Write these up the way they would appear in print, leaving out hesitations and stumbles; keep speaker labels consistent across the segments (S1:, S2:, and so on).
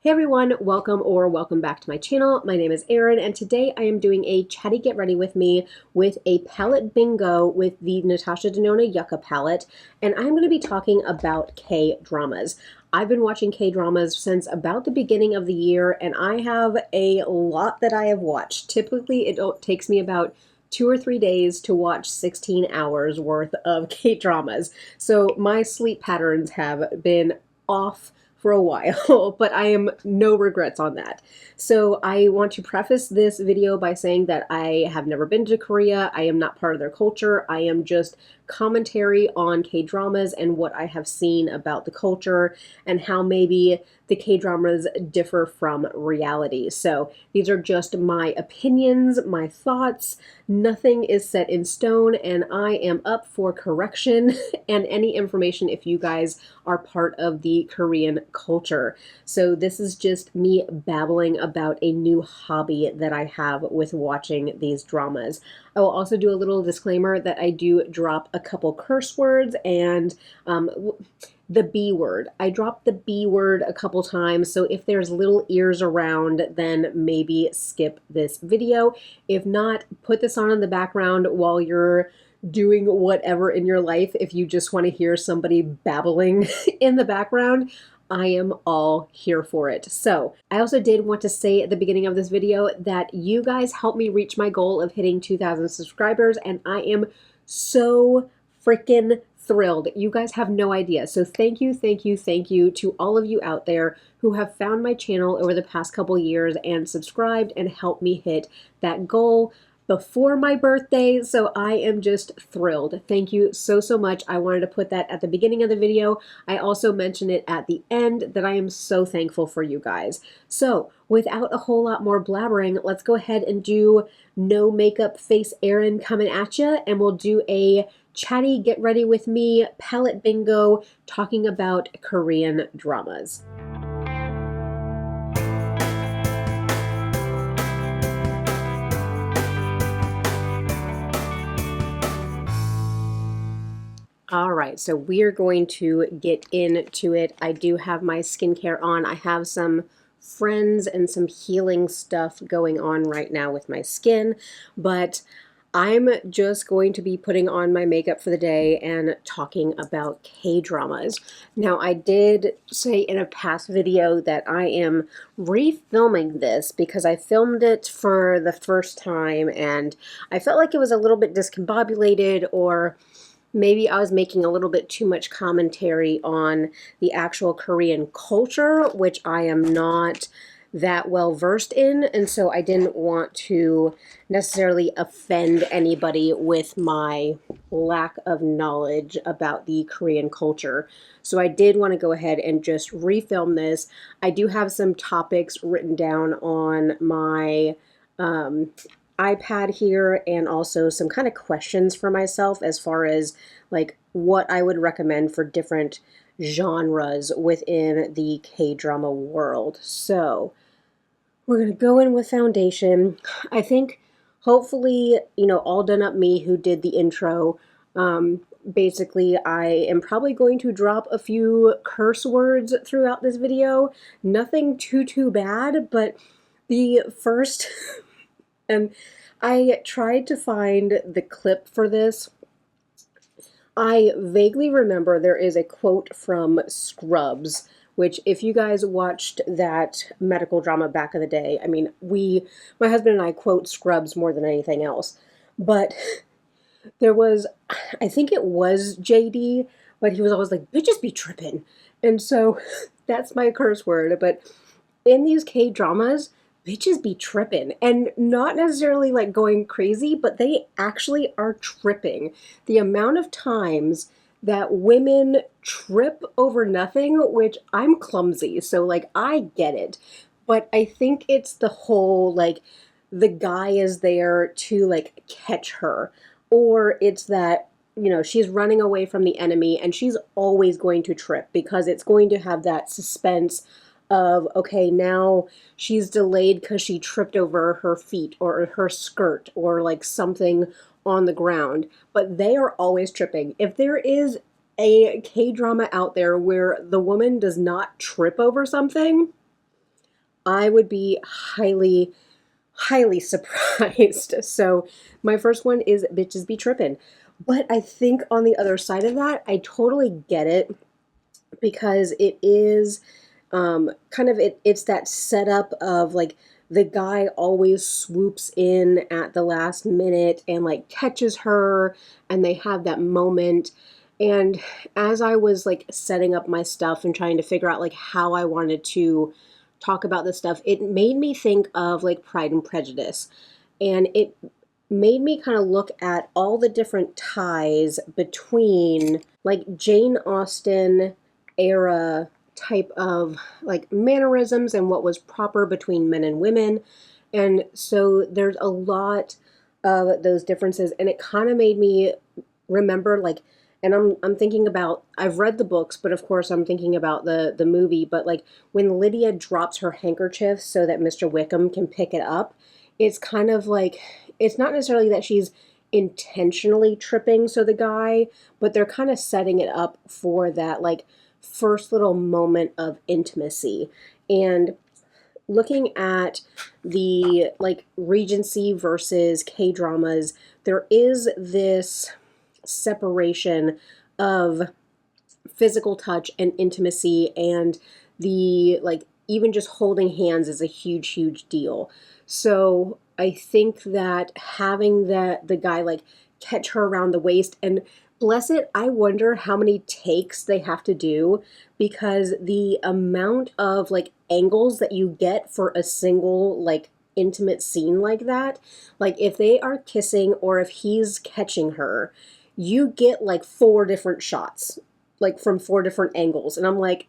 S1: Hey everyone, welcome back to my channel. My name is Erin and today I am doing a chatty get ready with me with a palette bingo with the Natasha Denona Yucca palette, and I'm going to be talking about K-dramas. I've been watching K-dramas since about the beginning of the year and I have a lot that I have watched. Typically it takes me about 2 or 3 days to watch 16 hours worth of K-dramas. So my sleep patterns have been off for a while, but I am no regrets on that. So I want to preface this video by saying that I have never been to Korea. I am not part of their culture. I am just commentary on K-dramas and what I have seen about the culture and how maybe the K-dramas differ from reality. So these are just my opinions, my thoughts. Nothing is set in stone, and I am up for correction and any information if you guys are part of the Korean culture. So this is just me babbling about a new hobby that I have with watching these dramas. I will also do a little disclaimer that I do drop a couple curse words and the B word. I dropped the B word a couple times, so if there's little ears around, then maybe skip this video. If not, put this on in the background while you're doing whatever in your life. If you just want to hear somebody babbling in the background, I am all here for it. So I also did want to say at the beginning of this video that you guys helped me reach my goal of hitting 2,000 subscribers, and I am so freaking thrilled. You guys have no idea. So thank you to all of you out there who have found my channel over the past couple years and subscribed and helped me hit that goal before my birthday. So I am just thrilled. Thank you so much. I wanted to put that at the beginning of the video. I also mentioned it at the end that I am so thankful for you guys. So without a whole lot more blabbering, let's go ahead and do no makeup face Erin coming at ya, and we'll do a chatty get ready with me palette bingo talking about Korean dramas. All right, so we're going to get into it. I do have my skincare on. I have some Friends and some healing stuff going on right now with my skin, but I'm just going to be putting on my makeup for the day and talking about K-dramas. Now, I did say in a past video that I am refilming this because I filmed it for the first time and I felt like it was a little bit discombobulated, or maybe I was making a little bit too much commentary on the actual Korean culture, which I am not that well versed in, and so I didn't want to necessarily offend anybody with my lack of knowledge about the Korean culture. So I did want to go ahead and just refilm this. I do have some topics written down on my iPad here, and also some kind of questions for myself as far as like what I would recommend for different genres within the K-drama world. So we're going to go in with foundation. I think hopefully, you know, all done up me who did the intro. Basically, I am probably going to drop a few curse words throughout this video. Nothing too bad, but the first... And I tried to find the clip for this. I vaguely remember there is a quote from Scrubs, which if you guys watched that medical drama back in the day, I mean, my husband and I quote Scrubs more than anything else. But there was, I think it was JD, but he was always like, bitches be tripping. And so that's my curse word. But in these K-dramas, bitches be tripping, and not necessarily like going crazy, but they actually are tripping. The amount of times that women trip over nothing, which I'm clumsy, so like I get it, but I think it's the whole like the guy is there to like catch her, or it's that, you know, she's running away from the enemy and she's always going to trip because it's going to have that suspense of, okay, now she's delayed because she tripped over her feet or her skirt or like something on the ground, but they are always tripping. If there is a K-drama out there where the woman does not trip over something, I would be highly, highly surprised. So my first one is Bitches Be Trippin'. But I think on the other side of that, I totally get it because it is kind of it's that setup of like the guy always swoops in at the last minute and like catches her and they have that moment. And as I was like setting up my stuff and trying to figure out like how I wanted to talk about this stuff, it made me think of like Pride and Prejudice. And it made me kind of look at all the different ties between like Jane Austen era type of like mannerisms and what was proper between men and women. And so there's a lot of those differences, and it kind of made me remember like, and I'm thinking about, I've read the books, but of course I'm thinking about the movie, but like when Lydia drops her handkerchief so that Mr. Wickham can pick it up, it's kind of like, it's not necessarily that she's intentionally tripping so the guy, but they're kind of setting it up for that like first little moment of intimacy. And looking at the like Regency versus K-dramas, there is this separation of physical touch and intimacy, and the like even just holding hands is a huge deal. So I think that having the guy like catch her around the waist, and bless it, I wonder how many takes they have to do, because the amount of like angles that you get for a single like intimate scene like that, like if they are kissing or if he's catching her, you get like 4 different shots, like from 4 different angles. And I'm like,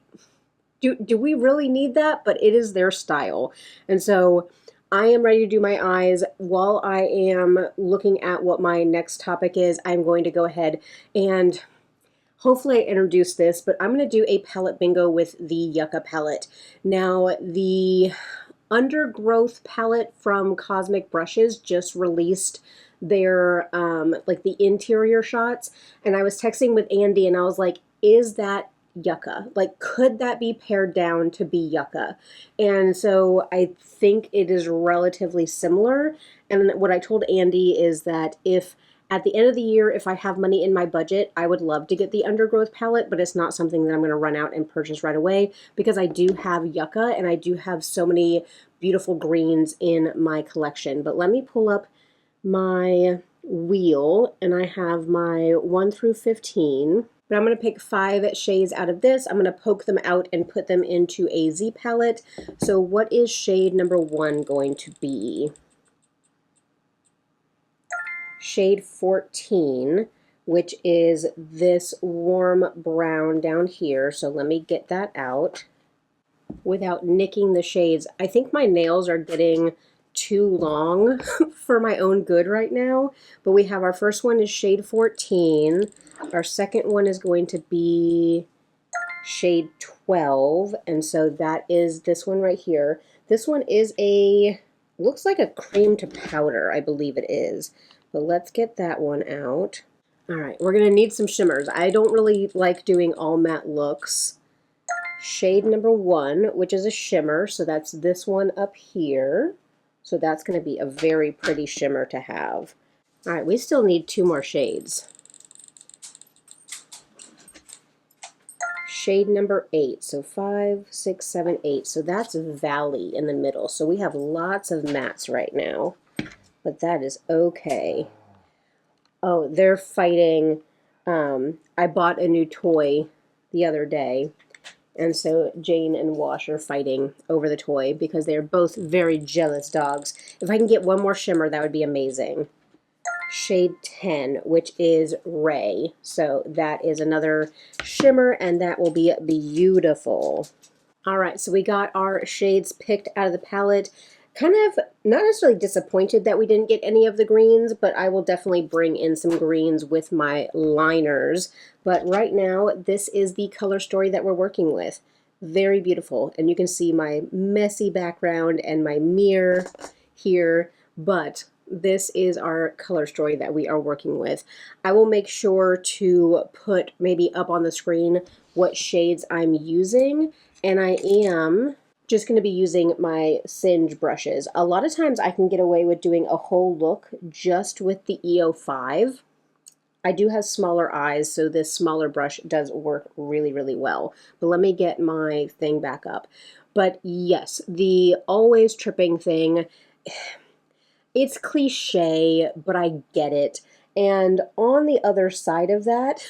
S1: do we really need that? But it is their style. And so I am ready to do my eyes. While I am looking at what my next topic is, I'm going to go ahead and hopefully I introduce this, but I'm going to do a palette bingo with the Yucca palette. Now, the Undergrowth palette from Cosmic Brushes just released their like the interior shots, and I was texting with Andy and I was like, is that Yucca? Like, could that be pared down to be Yucca? And so I think it is relatively similar. And what I told Andy is that if at the end of the year, if I have money in my budget, I would love to get the Undergrowth palette, but it's not something that I'm going to run out and purchase right away, because I do have Yucca and I do have so many beautiful greens in my collection. But let me pull up my wheel, and I have my 1 through 15. But I'm going to pick 5 shades out of this. I'm going to poke them out and put them into a Z palette. So what is shade number 1 going to be? Shade 14, which is this warm brown down here. So let me get that out without nicking the shades. I think my nails are getting too long for my own good right now. But we have our first one is shade 14. Our second one is going to be shade 12. And so that is this one right here. This one is looks like a cream to powder, I believe it is. But let's get that one out. All right, we're going to need some shimmers. I don't really like doing all matte looks. Shade number 1, which is a shimmer, so that's this one up here. So that's going to be a very pretty shimmer to have. All right, we still need 2 more shades. Shade number 8, so 5, 6, 7, 8. So that's Valley in the middle. So we have lots of mattes right now, but that is okay. Oh, they're fighting. I bought a new toy the other day, and so Jane and Wash are fighting over the toy because they're both very jealous dogs. If I can get one more shimmer, that would be amazing. Shade 10, which is Ray. So that is another shimmer, and that will be beautiful. All right, so we got our shades picked out of the palette. Kind of not necessarily disappointed that we didn't get any of the greens, but I will definitely bring in some greens with my liners. But right now, this is the color story that we're working with. Very beautiful, and you can see my messy background and my mirror here, but this is our color story that we are working with. I will make sure to put maybe up on the screen what shades I'm using, and I am just going to be using my Singe brushes. A lot of times I can get away with doing a whole look just with the E05. I do have smaller eyes, so this smaller brush does work really, really well. But let me get my thing back up. But yes, the always tripping thing, it's cliche, but I get it. And on the other side of that,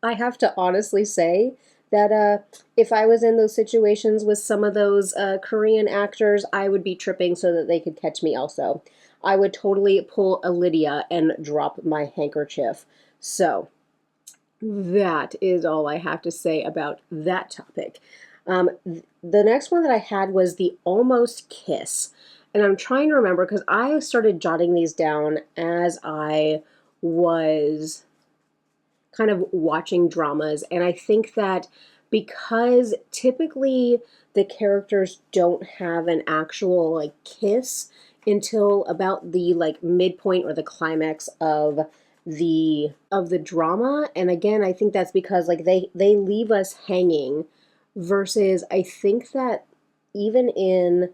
S1: I have to honestly say that if I was in those situations with some of those Korean actors, I would be tripping so that they could catch me also. I would totally pull a Lydia and drop my handkerchief. So that is all I have to say about that topic. The next one that I had was the almost kiss. And I'm trying to remember because I started jotting these down as I was kind of watching dramas. And I think that because typically the characters don't have an actual like kiss until about the like midpoint or the climax of the drama. And again, I think that's because like they leave us hanging versus I think that even in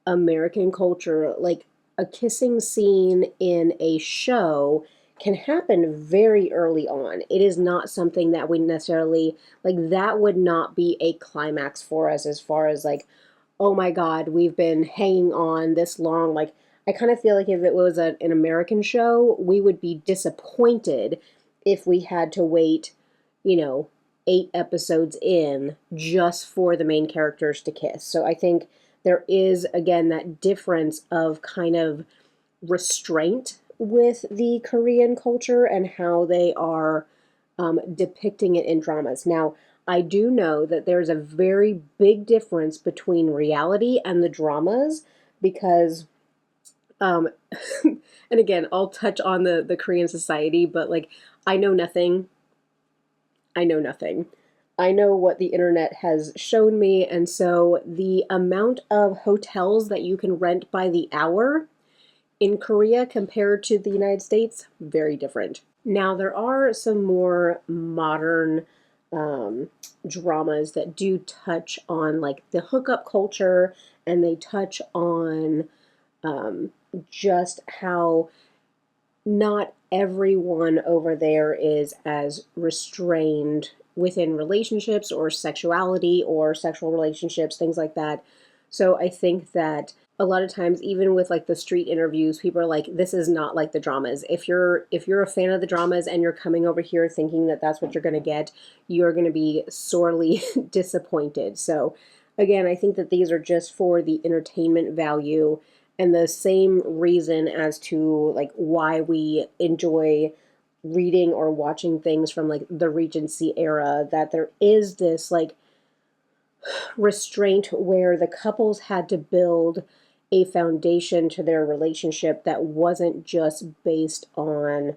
S1: American culture, like a kissing scene in a show can happen very early on. It is not something that we necessarily, like, that would not be a climax for us as far as, like, oh my God, we've been hanging on this long. Like, I kind of feel like if it was an American show, we would be disappointed if we had to wait, you know, 8 episodes in just for the main characters to kiss. So I think there is, again, that difference of kind of restraint with the Korean culture and how they are depicting it in dramas. Now, I do know that there's a very big difference between reality and the dramas because, um, and again, I'll touch on the Korean society, but like, I know nothing. I know nothing. I know what the internet has shown me, and so the amount of hotels that you can rent by the hour in Korea compared to the United States, very different. Now, there are some more modern dramas that do touch on like the hookup culture and they touch on just how not everyone over there is as restrained within relationships or sexuality or sexual relationships, things like that. So I think that a lot of times, even with like the street interviews, people are like, this is not like the dramas. If you're a fan of the dramas and you're coming over here thinking that that's what you're going to get, you're going to be sorely disappointed. So again, I think that these are just for the entertainment value and the same reason as to like why we enjoy reading or watching things from like the Regency era, that there is this like restraint where the couples had to build a foundation to their relationship that wasn't just based on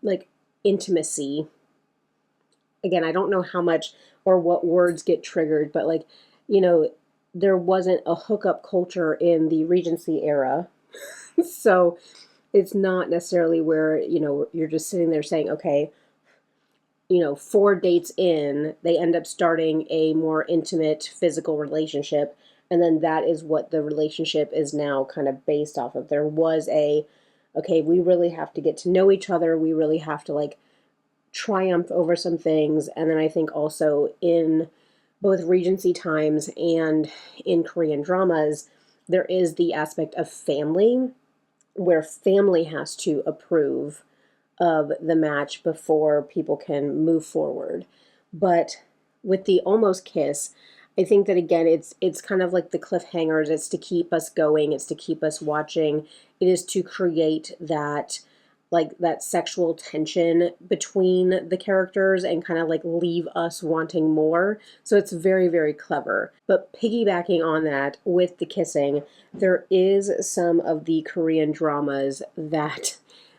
S1: like intimacy. Again, I don't know how much or what words get triggered, but like, you know, there wasn't a hookup culture in the Regency era. So it's not necessarily where, you know, you're just sitting there saying, okay, you know, 4 dates in, they end up starting a more intimate physical relationship. And then that is what the relationship is now kind of based off of. There was okay, we really have to get to know each other. We really have to like triumph over some things. And then I think also in both Regency times and in Korean dramas, there is the aspect of family where family has to approve of the match before people can move forward. But with the almost kiss, I think that again it's kind of like the cliffhangers. It's to keep us going, it's to keep us watching. It is to create that like that sexual tension between the characters and kind of like leave us wanting more. So it's very, very clever. But piggybacking on that with the kissing, there is some of the Korean dramas that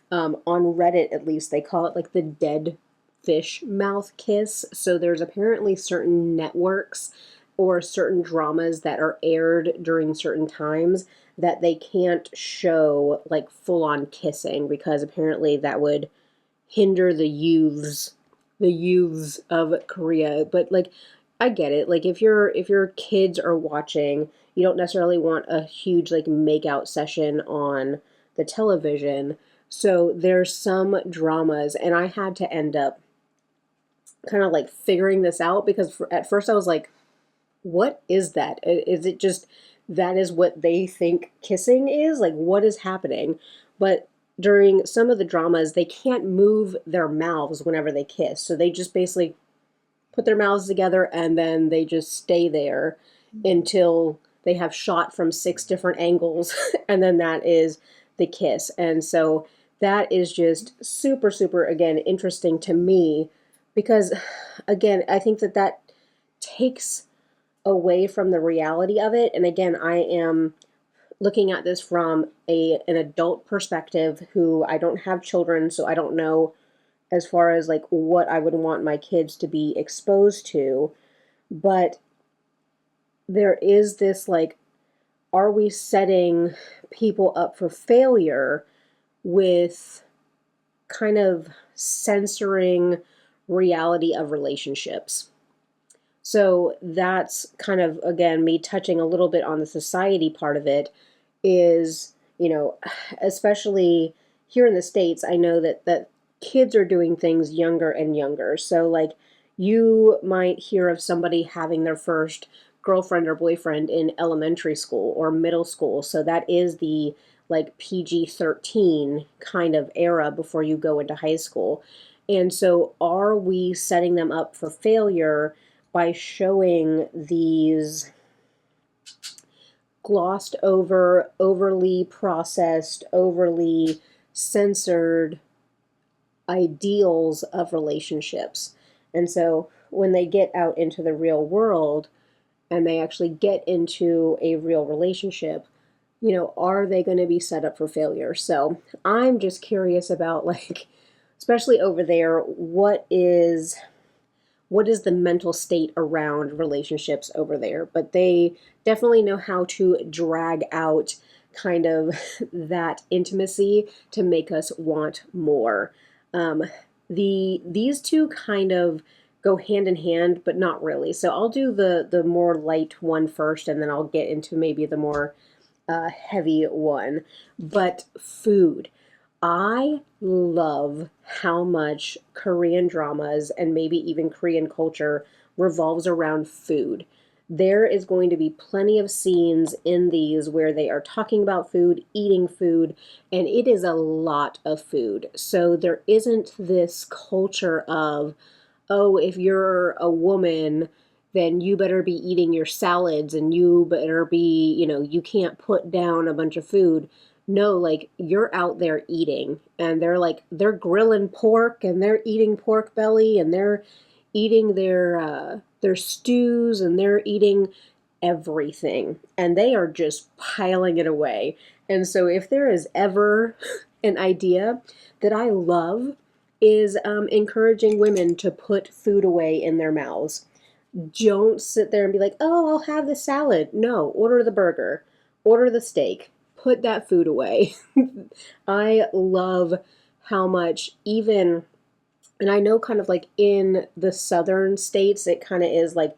S1: on Reddit, at least, they call it like the dead fish mouth kiss. So there's apparently certain networks or certain dramas that are aired during certain times that they can't show like full on kissing because apparently that would hinder the youths of Korea. But like I get it. Like if your kids are watching, you don't necessarily want a huge like make out session on the television. So there's some dramas, and I had to end up kind of like figuring this out because at first I was like, what is that? Is it just that is what they think kissing is? Like, what is happening? But during some of the dramas, they can't move their mouths whenever they kiss. So they just basically put their mouths together and then they just stay there until they have shot from 6 different angles. And then that is the kiss. And so that is just super, super, again, interesting to me because, again, I think that that takes away from the reality of it. And again, I am looking at this from an adult perspective who I don't have children, so I don't know as far as like what I would want my kids to be exposed to. But there is this like, are we setting people up for failure with kind of censoring reality of relationships? So that's kind of, again, me touching a little bit on the society part of it is, especially here in the States, I know that kids are doing things younger and younger. So like you might hear of somebody having their first girlfriend or boyfriend in elementary school or middle school. So that is the like PG-13 kind of era before you go into high school. And so are we setting them up for failure by showing these glossed over, overly processed, overly censored ideals of relationships? And so when they get out into the real world and they actually get into a real relationship, are they going to be set up for failure? So I'm just curious about, like, especially over there, what is the mental state around relationships over there? But they definitely know how to drag out kind of that intimacy to make us want more. These two kind of go hand in hand, but not really. So I'll do the more light one first, and then I'll get into maybe the more heavy one. But food. I love how much Korean dramas and maybe even Korean culture revolves around food. There is going to be plenty of scenes in these where they are talking about food, eating food, and it is a lot of food. So there isn't this culture of, oh, if you're a woman, then you better be eating your salads and you better be, you can't put down a bunch of food. No, like you're out there eating and they're grilling pork and they're eating pork belly and they're eating their stews and they're eating everything and they are just piling it away. And so if there is ever an idea that I love is encouraging women to put food away in their mouths. Don't sit there and be like, oh, I'll have the salad. No, order the burger, order the steak, put that food away. I love how much even, and I know kind of like in the southern states, it kind of is like,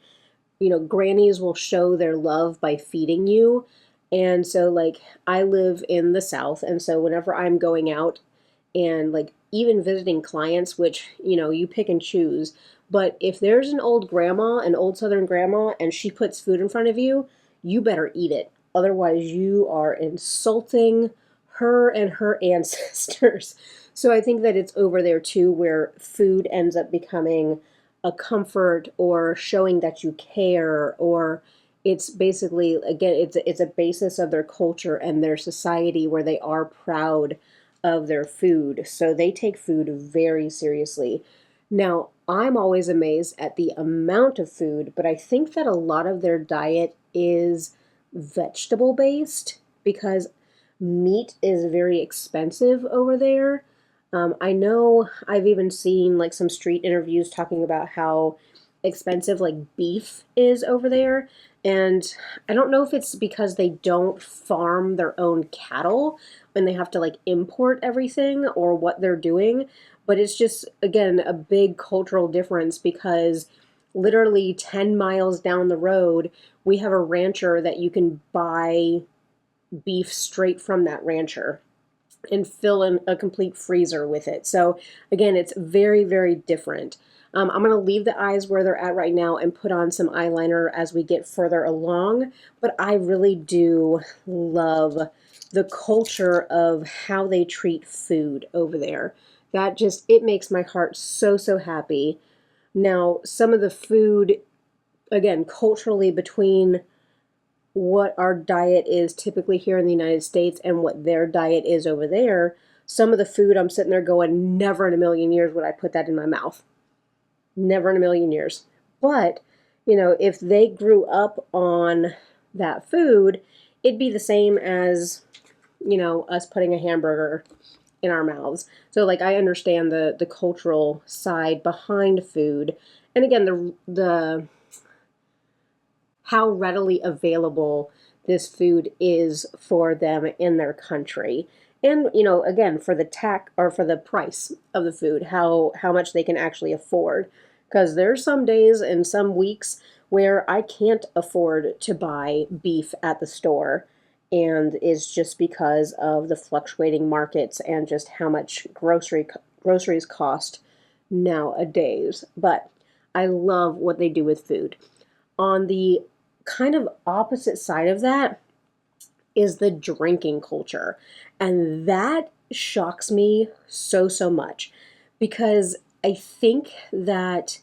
S1: grannies will show their love by feeding you. And so like I live in the South. And so whenever I'm going out and like even visiting clients, which, you pick and choose, but if there's an old grandma, an old Southern grandma, and she puts food in front of you, you better eat it. Otherwise, you are insulting her and her ancestors. So I think that it's over there too, where food ends up becoming a comfort or showing that you care, or it's basically, again, it's a basis of their culture and their society where they are proud of their food. So they take food very seriously. Now, I'm always amazed at the amount of food, but I think that a lot of their diet is vegetable based because meat is very expensive over there. I know I've even seen like some street interviews talking about how expensive like beef is over there. And I don't know if it's because they don't farm their own cattle and they have to like import everything or what they're doing, but it's just, again, a big cultural difference because literally 10 miles down the road, we have a rancher that you can buy beef straight from that rancher and fill in a complete freezer with it. So again, it's very, very different. I'm going to leave the eyes where they're at right now and put on some eyeliner as we get further along. But I really do love the culture of how they treat food over there. That just, it makes my heart so, so happy. Now, some of the food, again, culturally between what our diet is typically here in the United States and what their diet is over there, some of the food I'm sitting there going, never in a million years would I put that in my mouth. Never in a million years. But, you know, if they grew up on that food, it'd be the same as, you know, us putting a hamburger in our mouths. So like I understand the cultural side behind food. And again, the how readily available this food is for them in their country. And, you know, again, for the tax or for the price of the food, how much they can actually afford. Because there's some days and some weeks where I can't afford to buy beef at the store. And it's just because of the fluctuating markets and just how much groceries cost nowadays. But I love what they do with food. On the kind of opposite side of that is the drinking culture. And that shocks me so, so much because I think that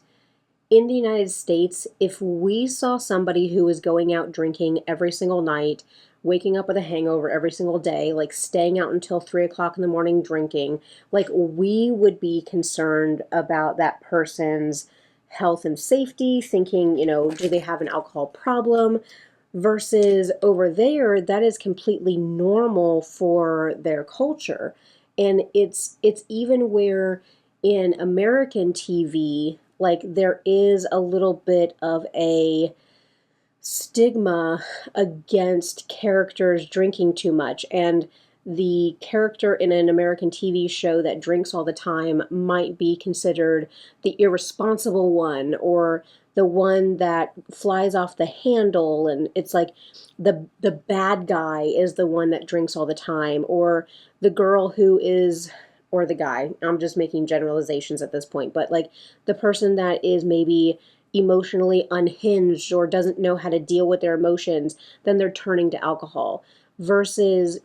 S1: in the United States, if we saw somebody who was going out drinking every single night, waking up with a hangover every single day, like staying out until 3 o'clock in the morning drinking, like we would be concerned about that person's health and safety, thinking, you know, do they have an alcohol problem? Versus over there, that is completely normal for their culture. And it's even where in American TV, like there is a little bit of a stigma against characters drinking too much. And the character in an American TV show that drinks all the time might be considered the irresponsible one or the one that flies off the handle, and it's like the bad guy is the one that drinks all the time, or the girl who is, or the guy, I'm just making generalizations at this point, but like the person that is maybe emotionally unhinged or doesn't know how to deal with their emotions, then they're turning to alcohol. Versus,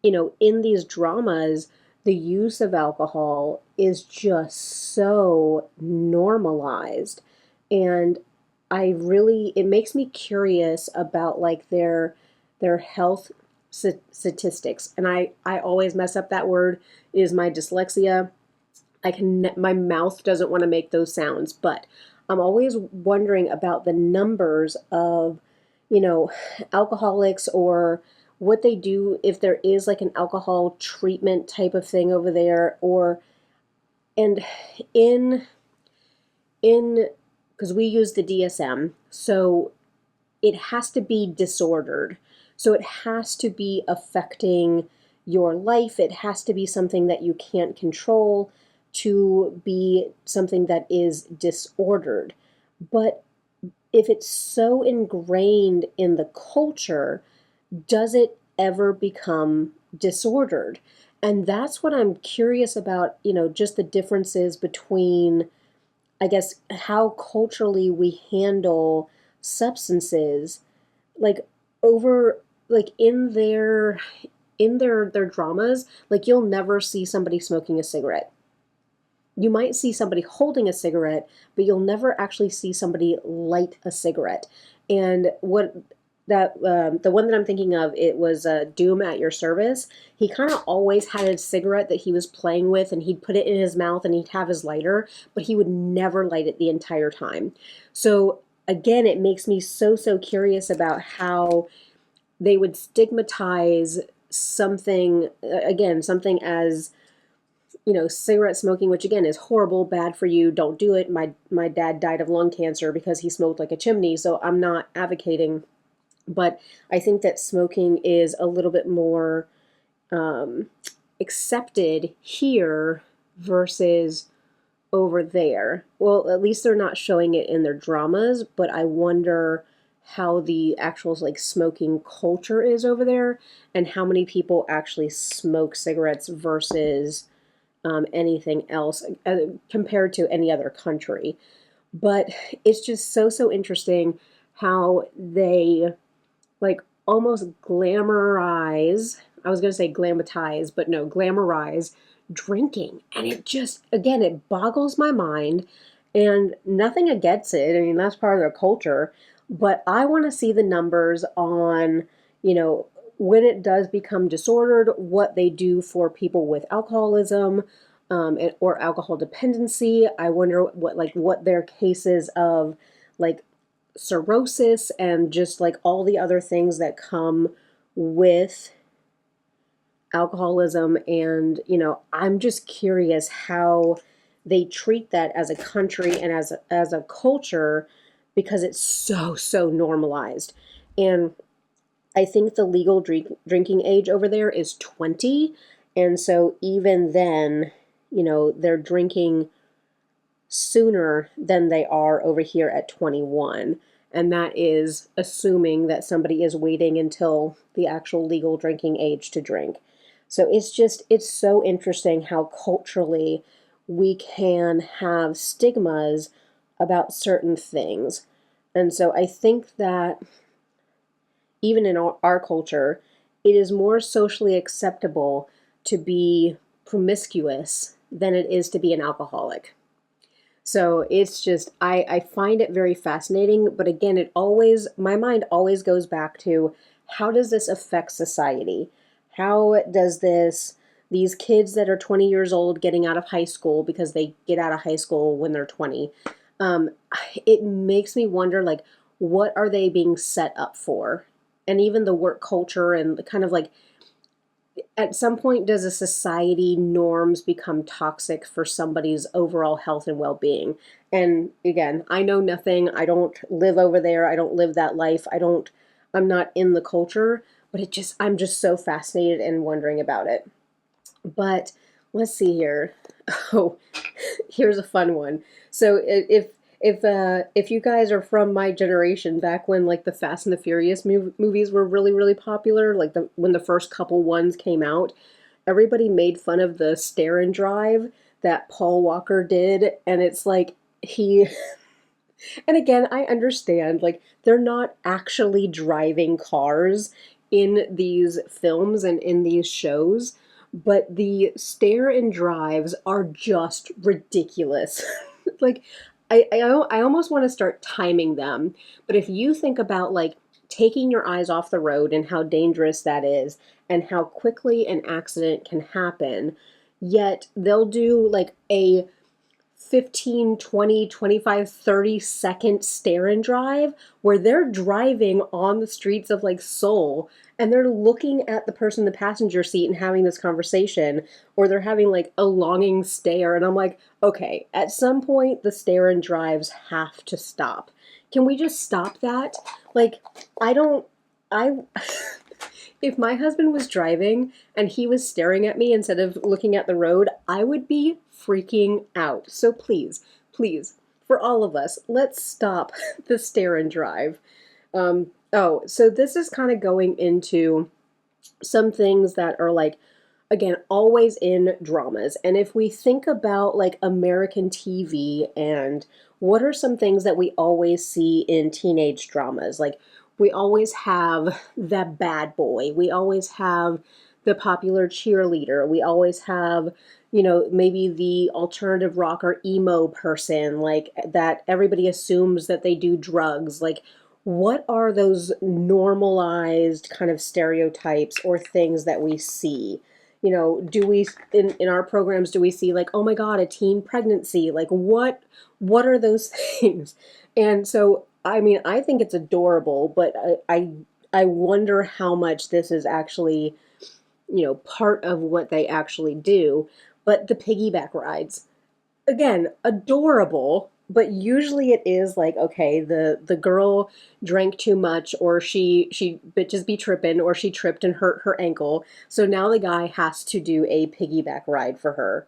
S1: you know, in these dramas, the use of alcohol is just so normalized. And it makes me curious about like their health statistics. And I always mess up that word. It is my dyslexia. My mouth doesn't want to make those sounds, but I'm always wondering about the numbers of, you know, alcoholics or what they do if there is like an alcohol treatment type of thing over there, or and in because we use the DSM, so it has to be disordered. So it has to be affecting your life. It has to be something that you can't control to be something that is disordered. But if it's so ingrained in the culture, does it ever become disordered? And that's what I'm curious about, you know, just the differences between, I guess, how culturally we handle substances, like over, like in their dramas, like you'll never see somebody smoking a cigarette. You might see somebody holding a cigarette, but you'll never actually see somebody light a cigarette. And the one that I'm thinking of, it was Doom at Your Service. He kind of always had a cigarette that he was playing with, and he'd put it in his mouth, and he'd have his lighter, but he would never light it the entire time. So again, it makes me so, so curious about how they would stigmatize something, again, something as, you know, cigarette smoking, which again is horrible, bad for you, don't do it. My dad died of lung cancer because he smoked like a chimney, so I'm not advocating, but I think that smoking is a little bit more accepted here versus over there. Well, at least they're not showing it in their dramas, but I wonder how the actual like smoking culture is over there and how many people actually smoke cigarettes versus anything else compared to any other country. But it's just so interesting how they like almost glamorize, I was going to say glamatize, but no, glamorize drinking. And it just, again, it boggles my mind. And nothing against it. I mean, that's part of their culture. But I want to see the numbers on, you know, when it does become disordered, what they do for people with alcoholism, or alcohol dependency. I wonder what their cases of like cirrhosis and just like all the other things that come with alcoholism. And I'm just curious how they treat that as a country and as a culture, because it's so normalized. And I think the legal drinking age over there is 20, and so even then, they're drinking sooner than they are over here at 21. And that is assuming that somebody is waiting until the actual legal drinking age to drink. So it's so interesting how culturally we can have stigmas about certain things. And so I think that even in our culture, it is more socially acceptable to be promiscuous than it is to be an alcoholic. So it's just, I find it very fascinating. But again, my mind always goes back to, how does this affect society? How does these kids that are 20 years old getting out of high school, because they get out of high school when they're 20, um, it makes me wonder, like, what are they being set up for? And even the work culture and the kind of like, at some point, does a society norms become toxic for somebody's overall health and well-being? And again, I know nothing. I don't live over there. I don't live that life. I'm not in the culture, but I'm just so fascinated and wondering about it. But let's see here. Oh, here's a fun one. So if you guys are from my generation, back when like the Fast and the Furious movies were really popular, like when the first couple ones came out, everybody made fun of the stare and drive that Paul Walker did, and it's like he and again, I understand, like, they're not actually driving cars in these films and in these shows, but the stare and drives are just ridiculous. Like, I almost want to start timing them. But if you think about, like, taking your eyes off the road and how dangerous that is, and how quickly an accident can happen, yet they'll do, like, a 15, 20, 25, 30-second stare and drive where they're driving on the streets of like Seoul, and they're looking at the person in the passenger seat and having this conversation, or they're having like a longing stare. And I'm like, okay, at some point the stare and drives have to stop. Can we just stop that? Like, I don't, I, if my husband was driving and he was staring at me instead of looking at the road, I would be freaking out. So please, for all of us, let's stop the stare and drive. So this is kind of going into some things that are like, again, always in dramas. And if we think about like American TV, and what are some things that we always see in teenage dramas? Like, we always have the bad boy. We always have the popular cheerleader. We always have, maybe the alternative rock or emo person, like that everybody assumes that they do drugs. Like, what are those normalized kind of stereotypes or things that we see? Do we in our programs, do we see like, oh my God, a teen pregnancy? Like, what are those things? And so, I mean, I think it's adorable, but I wonder how much this is actually, part of what they actually do. But the piggyback rides, again, adorable, but usually it is like, okay, the girl drank too much, or she bitches be tripping, or she tripped and hurt her ankle, so now the guy has to do a piggyback ride for her.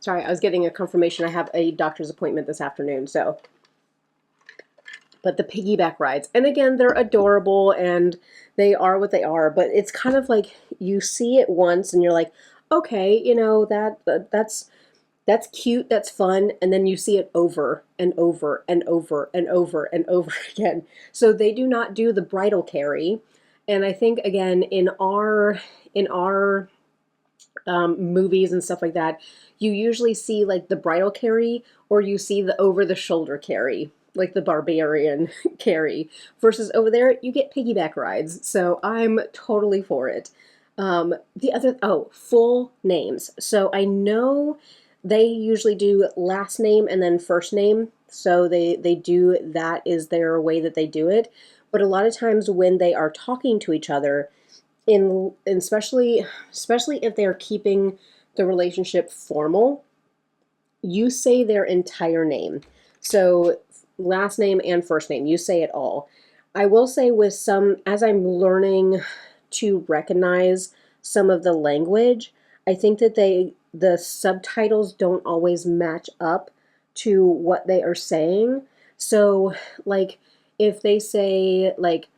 S1: Sorry, I was getting a confirmation I have a doctor's appointment this afternoon, so. But the piggyback rides, and again, they're adorable and they are what they are, but it's kind of like you see it once and you're like, okay, you know, that's cute, that's fun, and then you see it over and over and over and over and over again. So they do not do the bridal carry. And I think again in our movies and stuff like that, you usually see like the bridal carry or you see the over the shoulder carry, like the barbarian carry, versus over there you get piggyback rides. So I'm totally for it. Full names. So I know they usually do last name and then first name. So they do, that is their way that they do it. But a lot of times when they are talking to each other, especially if they're keeping the relationship formal, you say their entire name. So last name and first name, you say it all. I will say with some, as I'm learning to recognize some of the language, I think that the subtitles don't always match up to what they are saying. So like if they say like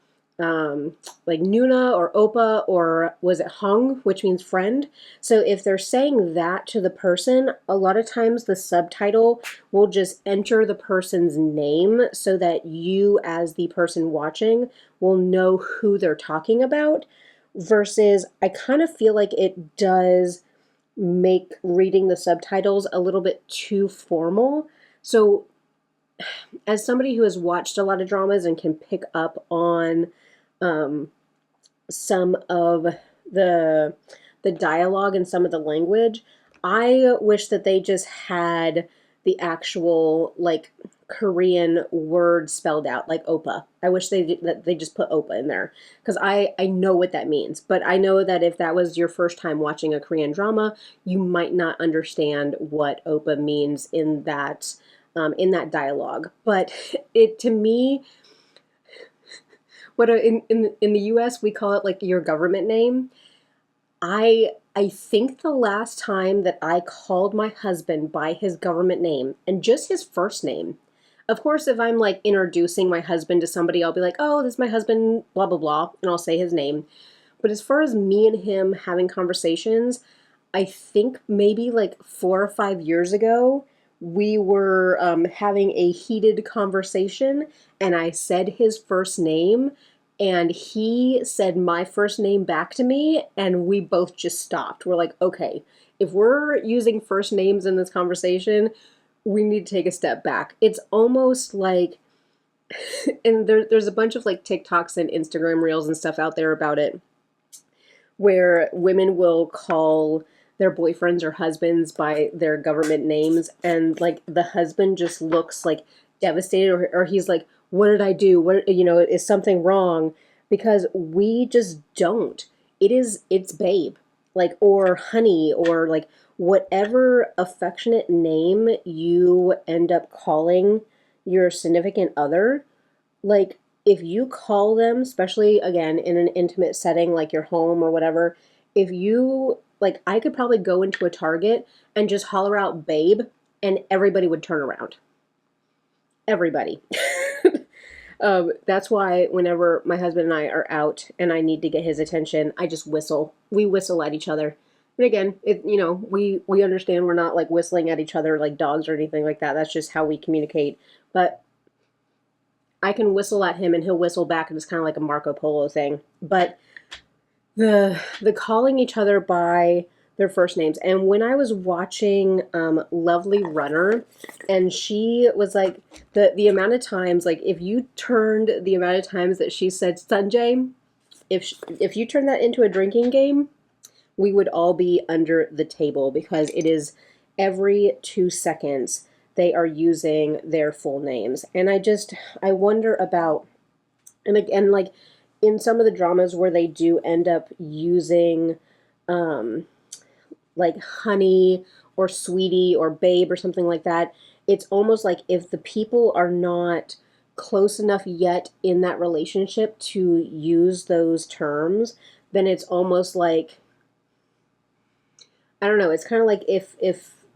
S1: Nuna or Opa, or was it Hung, which means friend. So if they're saying that to the person, a lot of times the subtitle will just enter the person's name so that you as the person watching will know who they're talking about, versus I kind of feel like it does make reading the subtitles a little bit too formal. So as somebody who has watched a lot of dramas and can pick up on some of the dialogue and some of the language, I wish that they just had the actual like Korean word spelled out, like Opa. I wish that they just put Opa in there, because I know what that means. But I know that if that was your first time watching a Korean drama, you might not understand what Opa means in that dialogue. But it, to me, what in the US we call it like your government name. I think the last time that I called my husband by his government name and just his first name. Of course, if I'm like introducing my husband to somebody, I'll be like, "Oh, this is my husband, blah blah blah," and I'll say his name. But as far as me and him having conversations, I think maybe like 4 or 5 years ago, we were having a heated conversation, and I said his first name, and he said my first name back to me, and we both just stopped. We're like, okay, if we're using first names in this conversation, we need to take a step back. It's almost like, and there's a bunch of like TikToks and Instagram reels and stuff out there about it, where women will call their boyfriends or husbands by their government names, and like the husband just looks like devastated, or he's like, what did I do? What, you know, is something wrong? Because we just don't. It's babe, like, or honey, or like whatever affectionate name you end up calling your significant other. Like, if you call them, especially again in an intimate setting like your home or whatever, if you like, I could probably go into a Target and just holler out babe, and everybody would turn around. Everybody. That's why whenever my husband and I are out and I need to get his attention, I just whistle. We whistle at each other. And again, we understand we're not like whistling at each other like dogs or anything like that. That's just how we communicate. But I can whistle at him and he'll whistle back, and it's kind of like a Marco Polo thing. But the calling each other by their first names. And when I was watching Lovely Runner, and she was like, the amount of times, like if you turned the amount of times that she said Sanjay, if you turn that into a drinking game, we would all be under the table, because it is every 2 seconds they are using their full names. And I wonder about, and again, like in some of the dramas where they do end up using like honey or sweetie or babe or something like that, it's almost like if the people are not close enough yet in that relationship to use those terms, then it's almost like, I don't know, it's kind of like if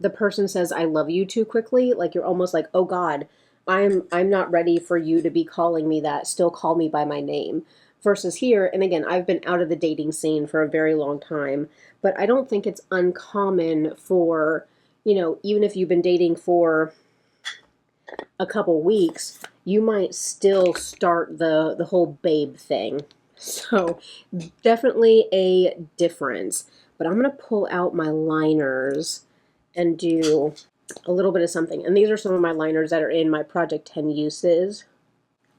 S1: the person says I love you too quickly, like you're almost like, oh God, I'm not ready for you to be calling me that. Still call me by my name. Versus here, and again, I've been out of the dating scene for a very long time, but I don't think it's uncommon for, even if you've been dating for a couple weeks, you might still start the whole babe thing. So definitely a difference. But I'm going to pull out my liners and do a little bit of something. And these are some of my liners that are in my Project 10 uses.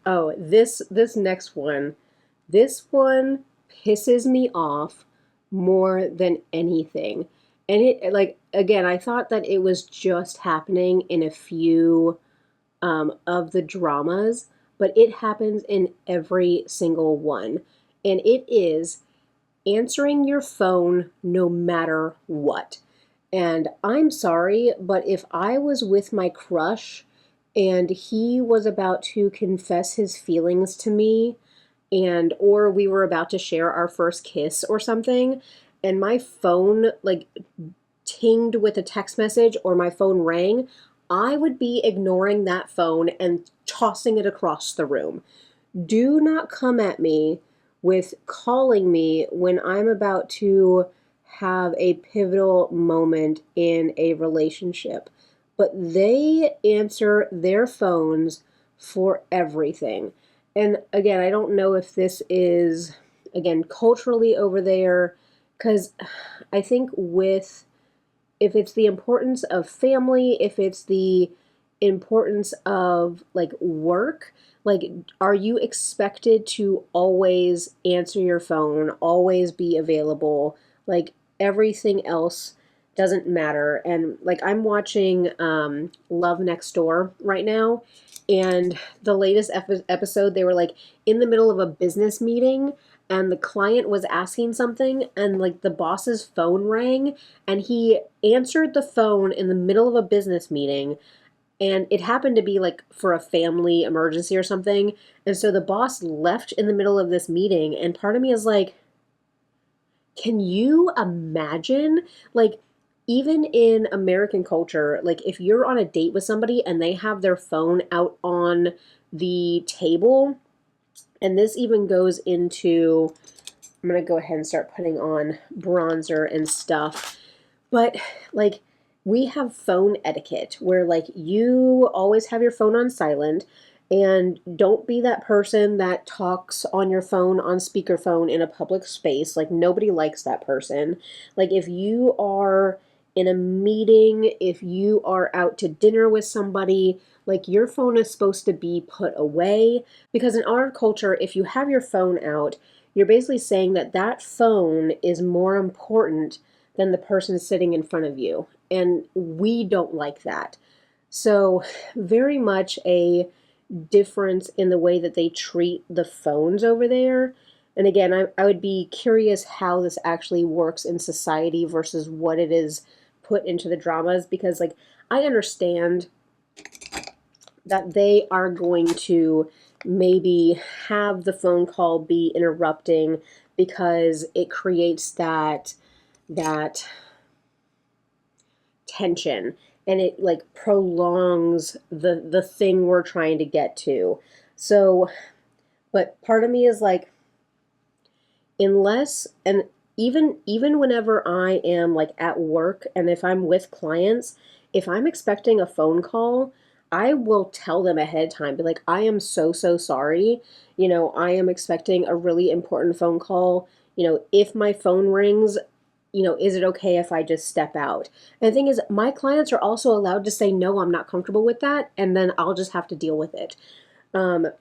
S1: Oh, this next one. This one pisses me off more than anything. And it, like, again, I thought that it was just happening in a few of the dramas, but it happens in every single one. And it is answering your phone no matter what. And I'm sorry, but if I was with my crush and he was about to confess his feelings to me, and or we were about to share our first kiss or something, and my phone like tinged with a text message or my phone rang, I would be ignoring that phone and tossing it across the room. Do not come at me with calling me when I'm about to have a pivotal moment in a relationship. But they answer their phones for everything. And again, I don't know if this is, again, culturally over there, because I think if it's the importance of family, if it's the importance of like work, like, are you expected to always answer your phone, always be available? Like, everything else doesn't matter. And like, I'm watching Love Next Door right now, and the latest episode, they were like in the middle of a business meeting, and the client was asking something, and like the boss's phone rang, and he answered the phone in the middle of a business meeting, and it happened to be like for a family emergency or something. And so the boss left in the middle of this meeting, and part of me is like, can you imagine? Like, even in American culture, like if you're on a date with somebody and they have their phone out on the table, and this even goes into, I'm going to go ahead and start putting on bronzer and stuff. But like, we have phone etiquette where like you always have your phone on silent, and don't be that person that talks on your phone on speakerphone in a public space. Like, nobody likes that person. Like, if you are in a meeting, if you are out to dinner with somebody, like, your phone is supposed to be put away, because in our culture, if you have your phone out, you're basically saying that that phone is more important than the person sitting in front of you. And we don't like that. So very much a difference in the way that they treat the phones over there. And again, I would be curious how this actually works in society versus what it is put into the dramas, because like, I understand that they are going to maybe have the phone call be interrupting because it creates that tension, and it like prolongs the thing we're trying to get to. So, but part of me is like, unless, and even whenever I am like at work, and if I'm with clients, if I'm expecting a phone call, I will tell them ahead of time, be like, I am so sorry, I am expecting a really important phone call. If my phone rings, is it okay if I just step out? And the thing is, my clients are also allowed to say, no, I'm not comfortable with that, and then I'll just have to deal with it.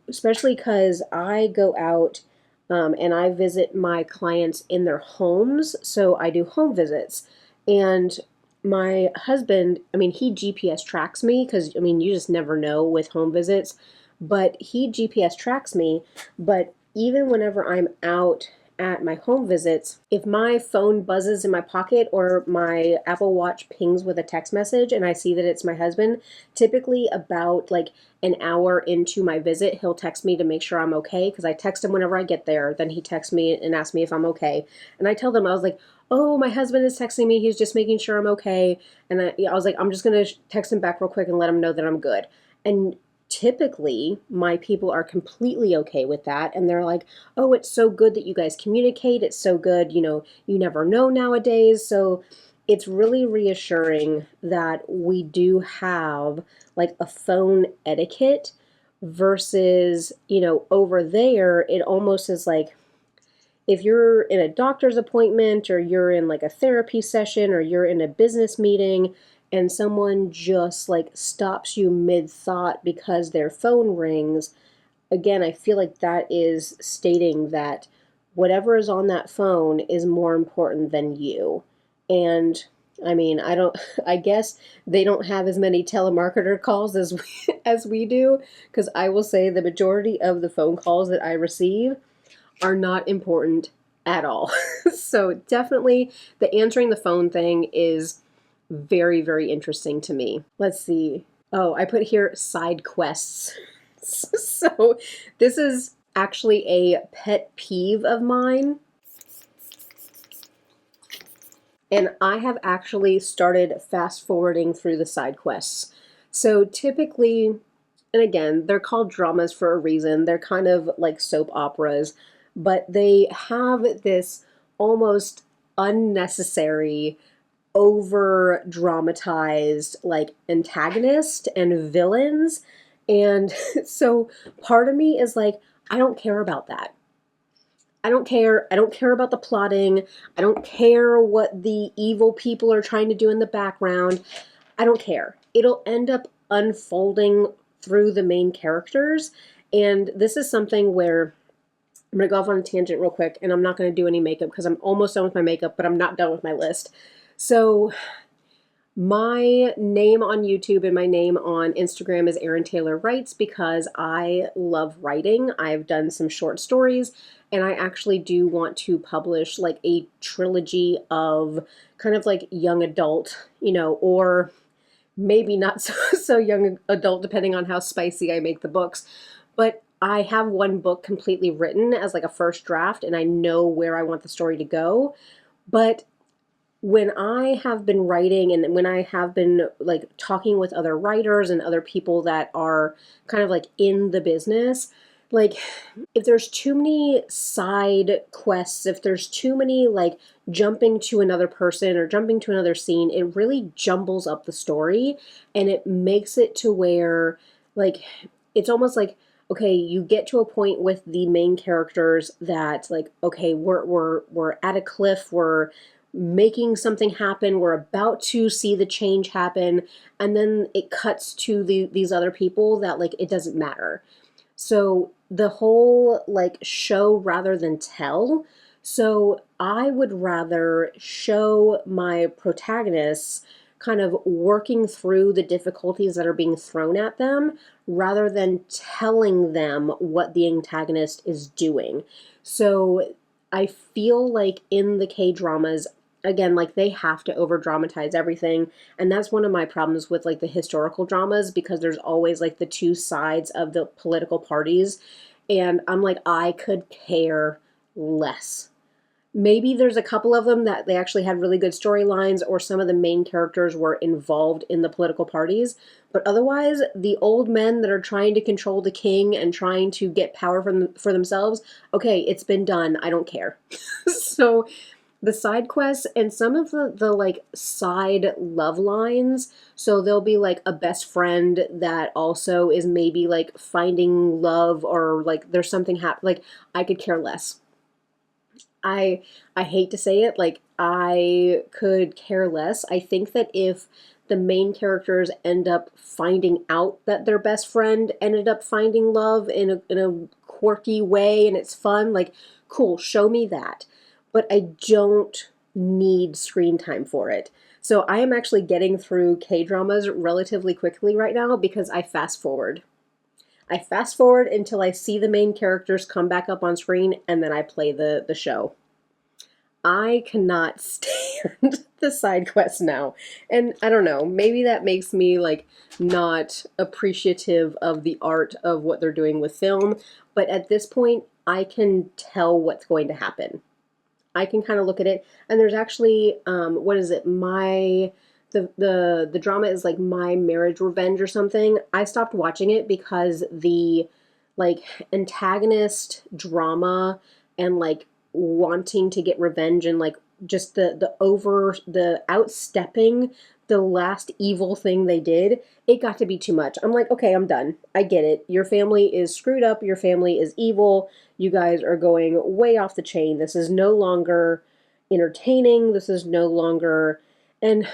S1: Especially because I go out and I visit my clients in their homes, so I do home visits. And my husband, he GPS tracks me, because, you just never know with home visits, but he GPS tracks me. But even whenever I'm out at my home visits, if my phone buzzes in my pocket or my Apple Watch pings with a text message and I see that it's my husband, typically about like an hour into my visit, he'll text me to make sure I'm okay, because I text him whenever I get there. Then he texts me and asks me if I'm okay. And I tell them, I was like, oh, my husband is texting me. He's just making sure I'm okay. And I was like, I'm just going to text him back real quick and let him know that I'm good. And typically, my people are completely okay with that. And they're like, oh, it's so good that you guys communicate. It's so good. You know, you never know nowadays. So it's really reassuring that we do have like a phone etiquette versus, you know, over there, it almost is like, if you're in a doctor's appointment or you're in like a therapy session or you're in a business meeting and someone just like stops you mid-thought because their phone rings, again, I feel like that is stating that whatever is on that phone is more important than you. And I mean, I guess they don't have as many telemarketer calls as we do, because I will say the majority of the phone calls that I receive are not important at all. So definitely the answering the phone thing is very, very interesting to me. Let's see. Oh, I put here side quests. So this is actually a pet peeve of mine. And I have actually started fast forwarding through the side quests. So typically, and again, they're called dramas for a reason. They're kind of like soap operas, but they have this almost unnecessary, over dramatized like antagonist and villains. And so part of me is like, I don't care about that. I don't care. I don't care about the plotting. I don't care what the evil people are trying to do in the background. I don't care. It'll end up unfolding through the main characters. And this is something where I'm going to go off on a tangent real quick, and I'm not going to do any makeup because I'm almost done with my makeup, but I'm not done with my list. So my name on YouTube and my name on Instagram is Erin Taylor Writes because I love writing. I've done some short stories, and I actually do want to publish like a trilogy of kind of like young adult, you know, or maybe not so young adult, depending on how spicy I make the books. But I have one book completely written as like a first draft, and I know where I want the story to go. But when I have been writing and when I have been like talking with other writers and other people that are kind of like in the business, like if there's too many side quests, if there's too many like jumping to another person or jumping to another scene, it really jumbles up the story, and it makes it to where like it's almost like, okay, you get to a point with the main characters that like, okay, we're at a cliff, we're making something happen, we're about to see the change happen, and then it cuts to these other people that like it doesn't matter. So the whole like show rather than tell. So I would rather show my protagonists kind of working through the difficulties that are being thrown at them rather than telling them what the antagonist is doing. So I feel like in the K-dramas, again, like they have to over dramatize everything. And that's one of my problems with like the historical dramas, because there's always like the two sides of the political parties. And I'm like, I could care less. Maybe there's a couple of them that they actually had really good storylines, or some of the main characters were involved in the political parties. But otherwise, the old men that are trying to control the king and trying to get power for themselves, okay, it's been done. I don't care. So the side quests and some of the like side love lines, so there'll be like a best friend that also is maybe like finding love, or like there's something like I could care less. I hate to say it, like I could care less. I think that if the main characters end up finding out that their best friend ended up finding love in a quirky way and it's fun, like cool, show me that. But I don't need screen time for it. So I am actually getting through K-dramas relatively quickly right now because I fast forward. I fast forward until I see the main characters come back up on screen, and then I play the show. I cannot stand the side quests now. And I don't know, maybe that makes me like not appreciative of the art of what they're doing with film, but at this point I can tell what's going to happen. I can kind of look at it, and there's actually what is it? The drama is like My Marriage Revenge or something. I stopped watching it because the like antagonist drama and like wanting to get revenge and like just the outstepping the last evil thing they did, it got to be too much. I'm like, okay, I'm done. I get it. Your family is screwed up. Your family is evil. You guys are going way off the chain. This is no longer entertaining. This is no longer, and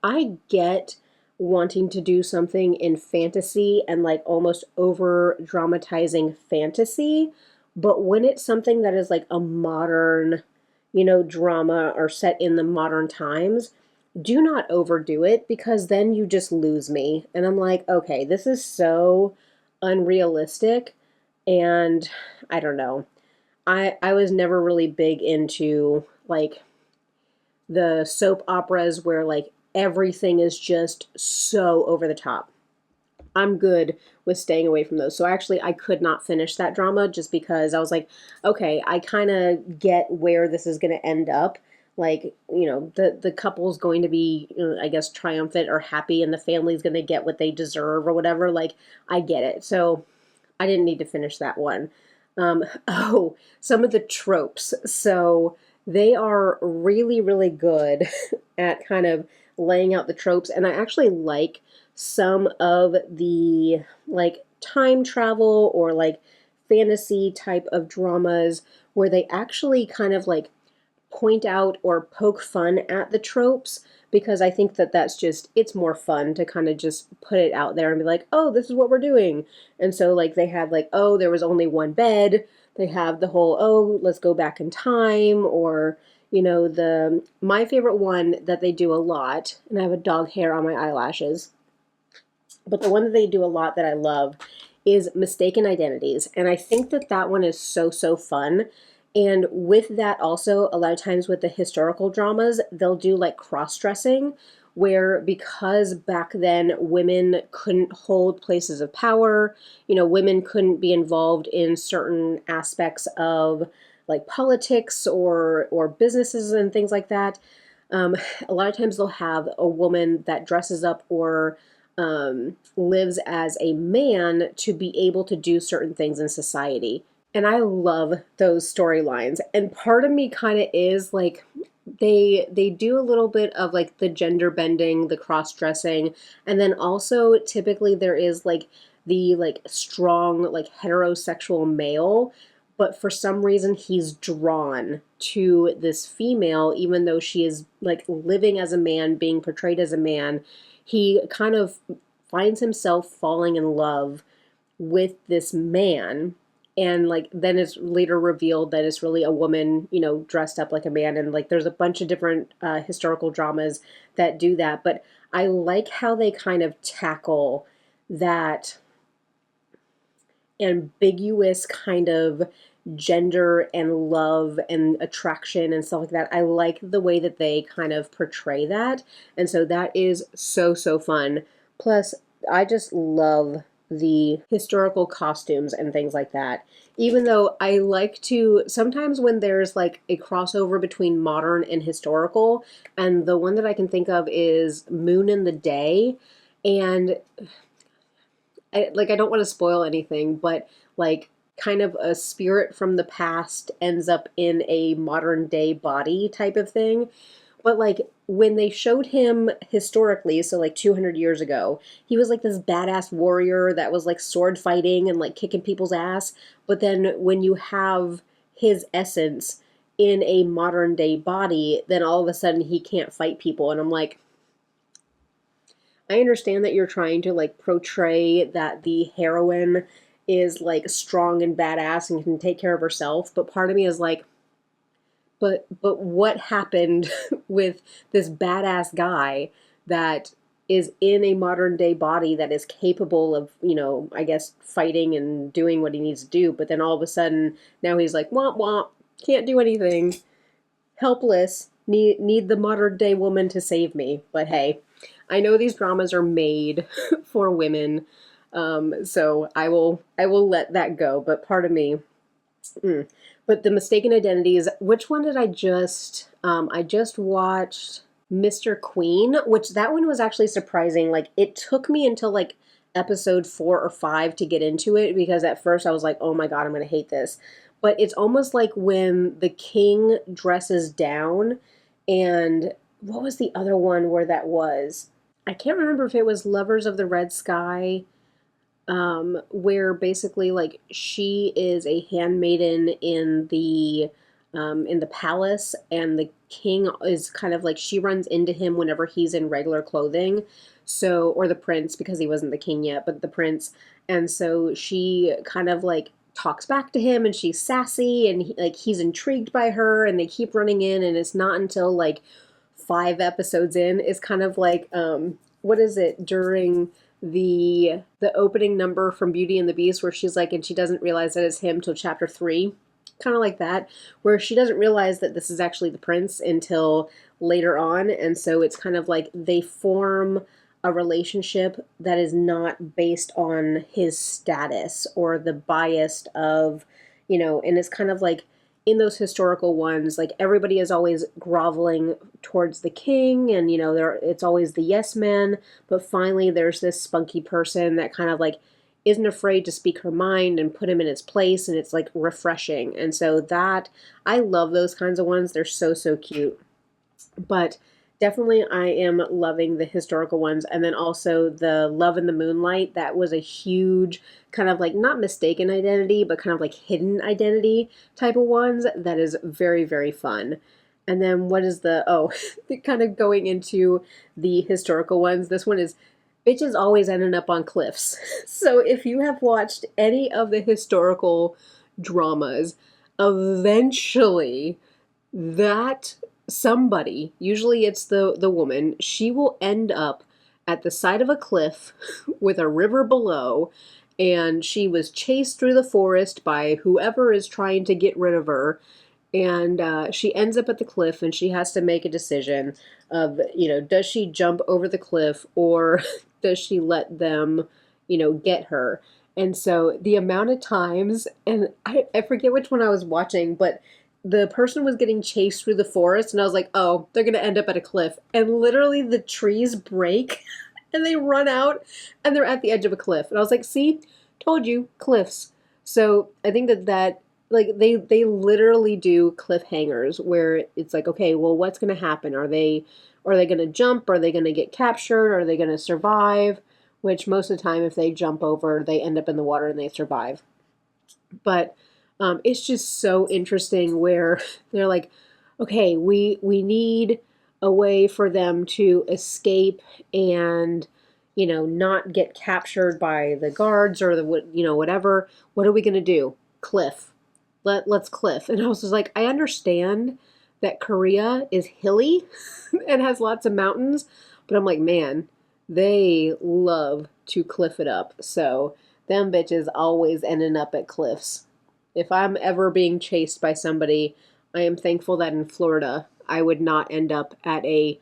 S1: I get wanting to do something in fantasy and like almost over dramatizing fantasy, but when it's something that is like a modern, drama or set in the modern times, do not overdo it because then you just lose me. And I'm like, okay, this is so unrealistic. And I don't know. I was never really big into like the soap operas where like everything is just so over the top. I'm good with staying away from those. So actually, I could not finish that drama just because I was like, okay, I kind of get where this is going to end up. Like, the couple's going to be, I guess, triumphant or happy, and the family's going to get what they deserve or whatever. Like, I get it. So I didn't need to finish that one. Oh, some of the tropes. So they are really, really good at kind of laying out the tropes. And I actually like some of the like time travel or like fantasy type of dramas where they actually kind of like point out or poke fun at the tropes, because I think that that's just, it's more fun to kind of just put it out there and be like, oh, this is what we're doing. And so like they have like, oh, there was only one bed. They have the whole, oh, let's go back in time, or my favorite one that they do a lot, and I have a dog hair on my eyelashes, but the one that they do a lot that I love is Mistaken Identities. And I think that that one is so, so fun. And with that also, a lot of times with the historical dramas, they'll do like cross-dressing, where because back then women couldn't hold places of power, women couldn't be involved in certain aspects of like politics or businesses and things like that. A lot of times they'll have a woman that dresses up or lives as a man to be able to do certain things in society. And I love those storylines. And part of me kind of is like, they do a little bit of like the gender bending, the cross-dressing, and then also typically there is like the like strong like heterosexual male, but for some reason he's drawn to this female even though she is like living as a man, being portrayed as a man. He kind of finds himself falling in love with this man, and like then it's later revealed that it's really a woman, dressed up like a man. And like there's a bunch of different historical dramas that do that, but I like how they kind of tackle that ambiguous kind of gender and love and attraction and stuff like that. I like the way that they kind of portray that, and so that is so, so fun. Plus I just love the historical costumes and things like that. Even though I like to, sometimes when there's like a crossover between modern and historical, and the one that I can think of is Moon in the Day, and I don't want to spoil anything, but like kind of a spirit from the past ends up in a modern day body type of thing. But like when they showed him historically, so like 200 years ago, he was like this badass warrior that was like sword fighting and like kicking people's ass. But then when you have his essence in a modern day body, then all of a sudden he can't fight people. And I'm like, I understand that you're trying to like portray that the heroine is like strong and badass and can take care of herself, but part of me is like, but what happened with this badass guy that is in a modern day body that is capable of, I guess fighting and doing what he needs to do. But then all of a sudden now he's like, womp womp, can't do anything, helpless, need the modern day woman to save me. But hey, I know these dramas are made for women, so I will let that go. But part of me, but the mistaken identities. Which one did I just? I just watched Mr. Queen, which that one was actually surprising. Like it took me until like episode 4 or 5 to get into it, because at first I was like, oh my God, I'm gonna hate this. But it's almost like when the king dresses down, and what was the other one where that was? I can't remember if it was Lovers of the Red Sky, where basically like she is a handmaiden in the palace, and the king is kind of like, she runs into him whenever he's in regular clothing. So, or the prince, because he wasn't the king yet, but the prince. And so she kind of like talks back to him, and she's sassy, and he's intrigued by her, and they keep running in, and it's not until like 5 episodes in, it's kind of like, what is it, during the opening number from Beauty and the Beast, where she's like, and she doesn't realize that it's him till chapter 3, kind of like that, where she doesn't realize that this is actually the prince until later on. And so it's kind of like they form a relationship that is not based on his status or the bias of, and it's kind of like in those historical ones, like everybody is always groveling towards the king, and it's always the yes men, but finally there's this spunky person that kind of like isn't afraid to speak her mind and put him in his place, and it's like refreshing. And so that, I love those kinds of ones. They're so, so cute. But definitely I am loving the historical ones. And then also the Love in the Moonlight, that was a huge kind of like, not mistaken identity, but kind of like hidden identity type of ones. That is very, very fun. And then what is kind of going into the historical ones, this one is bitches always ending up on cliffs. So if you have watched any of the historical dramas, eventually that somebody, usually it's the woman, she will end up at the side of a cliff with a river below, and she was chased through the forest by whoever is trying to get rid of her, and she ends up at the cliff, and she has to make a decision of, does she jump over the cliff, or does she let them, get her? And so the amount of times, and I forget which one I was watching, but the person was getting chased through the forest, and I was like, oh, they're going to end up at a cliff. And literally the trees break and they run out and they're at the edge of a cliff. And I was like, see, told you, cliffs. So I think that like they literally do cliffhangers where it's like, okay, well, what's going to happen? Are they going to jump? Are they going to get captured? Are they going to survive? Which most of the time, if they jump over, they end up in the water and they survive. But it's just so interesting where they're like, okay, we need a way for them to escape and, not get captured by the guards or the, whatever. What are we going to do? Cliff. Let's cliff. And I was just like, I understand that Korea is hilly and has lots of mountains, but I'm like, man, they love to cliff it up. So them bitches always ending up at cliffs. If I'm ever being chased by somebody, I am thankful that in Florida, I would not end up at a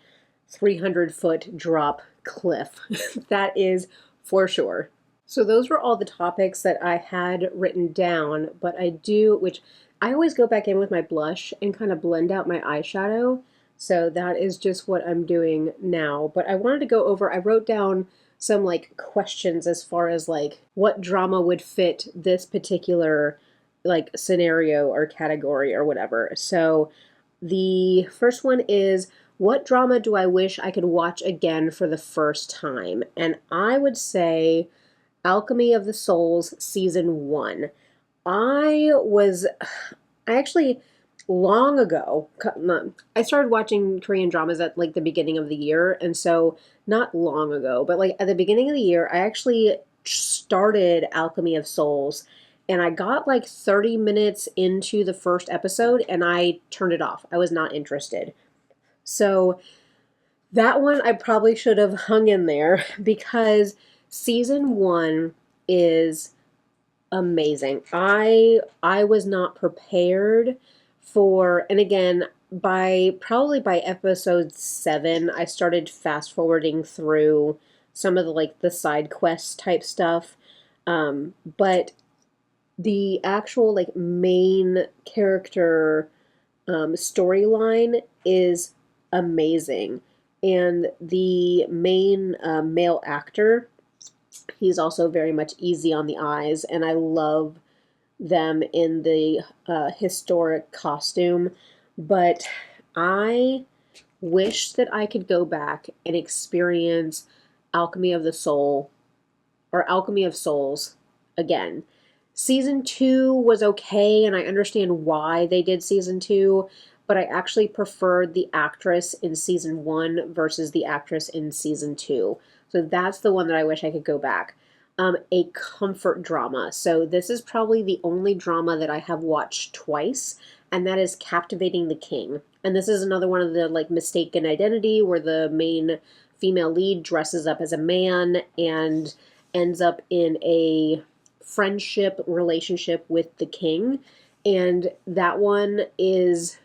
S1: 300-foot drop cliff. That is for sure. So those were all the topics that I had written down, but which I always go back in with my blush and kind of blend out my eyeshadow. So that is just what I'm doing now. But I wanted to go over, I wrote down some like questions as far as like what drama would fit this particular like scenario or category or whatever. So the first one is, what drama do I wish I could watch again for the first time? And I would say Alchemy of the Souls season 1. I actually long ago, I started watching Korean dramas at like the beginning of the year, and so not long ago, but like at the beginning of the year, I actually started Alchemy of Souls, and I got like 30 minutes into the first episode and I turned it off. I was not interested. So That one I probably should have hung in there because season 1 is amazing. I was not prepared for, and again, by episode 7, I started fast forwarding through some of the like the side quest type stuff. But the actual like main character storyline is amazing. And the main male actor, he's also very much easy on the eyes, and I love them in the historic costume. But I wish that I could go back and experience Alchemy of the Soul or Alchemy of Souls again. Season 2 was okay, and I understand why they did season 2, but I actually preferred the actress in season 1 versus the actress in season 2. So that's the one that I wish I could go back. A comfort drama. So this is probably the only drama that I have watched twice, and that is Captivating the King. And this is another one of the like mistaken identity where the main female lead dresses up as a man and ends up in a friendship relationship with the king. And that one is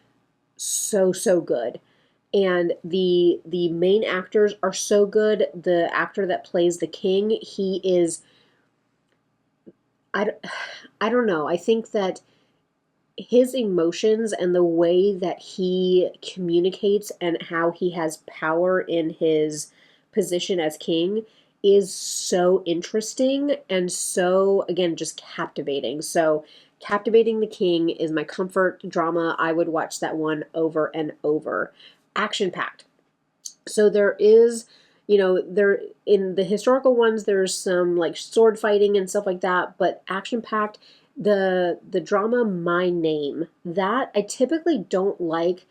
S1: so good. And the main actors are so good. The actor that plays the king, he is I, I don't know. I think that his emotions and the way that he communicates and how he has power in his position as king is so interesting and so, again, just captivating. So, Captivating the King is my comfort drama. I would watch that one over and over. Action packed. So there is, there in the historical ones, there's some like sword fighting and stuff like that, but action packed. The drama My Name, that I typically don't like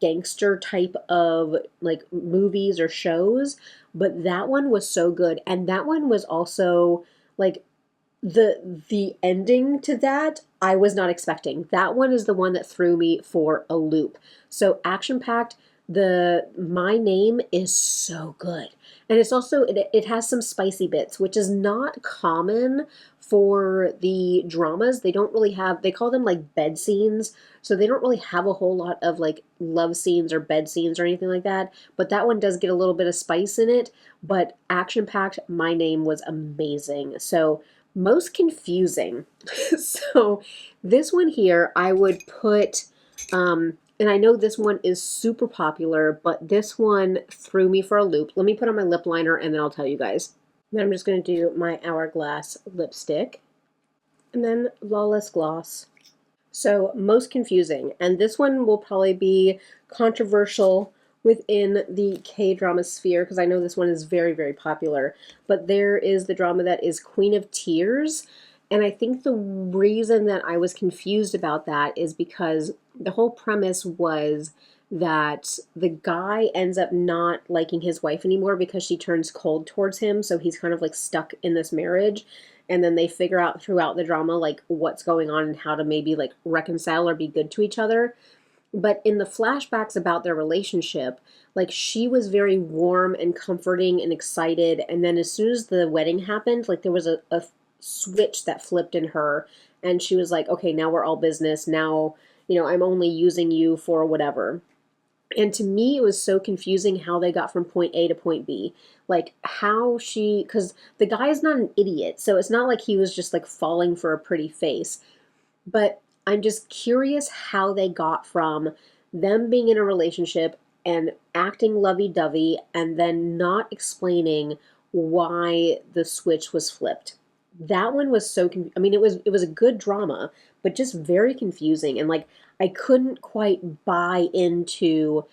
S1: gangster type of like movies or shows, but that one was so good, and that one was also like the ending to that I was not expecting. That one is the one that threw me for a loop. So action packed. The My Name is so good. And it's also it has some spicy bits, which is not common for the dramas. They don't really have, they call them like bed scenes. So they don't really have a whole lot of like love scenes or bed scenes or anything like that. But that one does get a little bit of spice in it. But action packed, My Name was amazing. So most confusing. So this one here, I would put, and I know this one is super popular, but this one threw me for a loop. Let me put on my lip liner and then I'll tell you guys. Then I'm just going to do my Hourglass lipstick and then Lawless Gloss. So most confusing, and this one will probably be controversial within the K-drama sphere because I know this one is very popular, but there is the drama that is Queen of Tears, and I think the reason that I was confused about that is because the whole premise was that the guy ends up not liking his wife anymore because she turns cold towards him, so he's kind of like stuck in this marriage, and then they figure out throughout the drama like what's going on and how to maybe like reconcile or be good to each other. But in the flashbacks about their relationship, like she was very warm and comforting and excited, and then as soon as the wedding happened, like there was a switch that flipped in her, and she was like, okay, now we're all business. Now, I'm only using you for whatever. And to me, it was so confusing how they got from point A to point B. Like how because the guy is not an idiot. So it's not like he was just like falling for a pretty face. But I'm just curious how they got from them being in a relationship and acting lovey-dovey and then not explaining why the switch was flipped. That one was so I mean, it was a good drama, but just very confusing, and like I couldn't quite buy into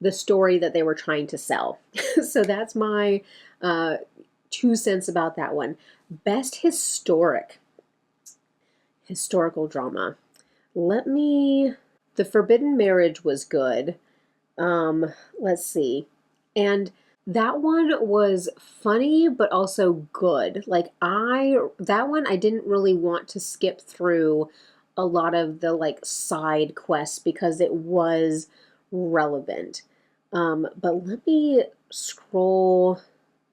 S1: the story that they were trying to sell. So that's my 2 cents about that one. Best historical drama. The Forbidden Marriage was good. Let's see. And that one was funny, but also good. That one I didn't really want to skip through a lot of the like side quests because it was relevant. But let me scroll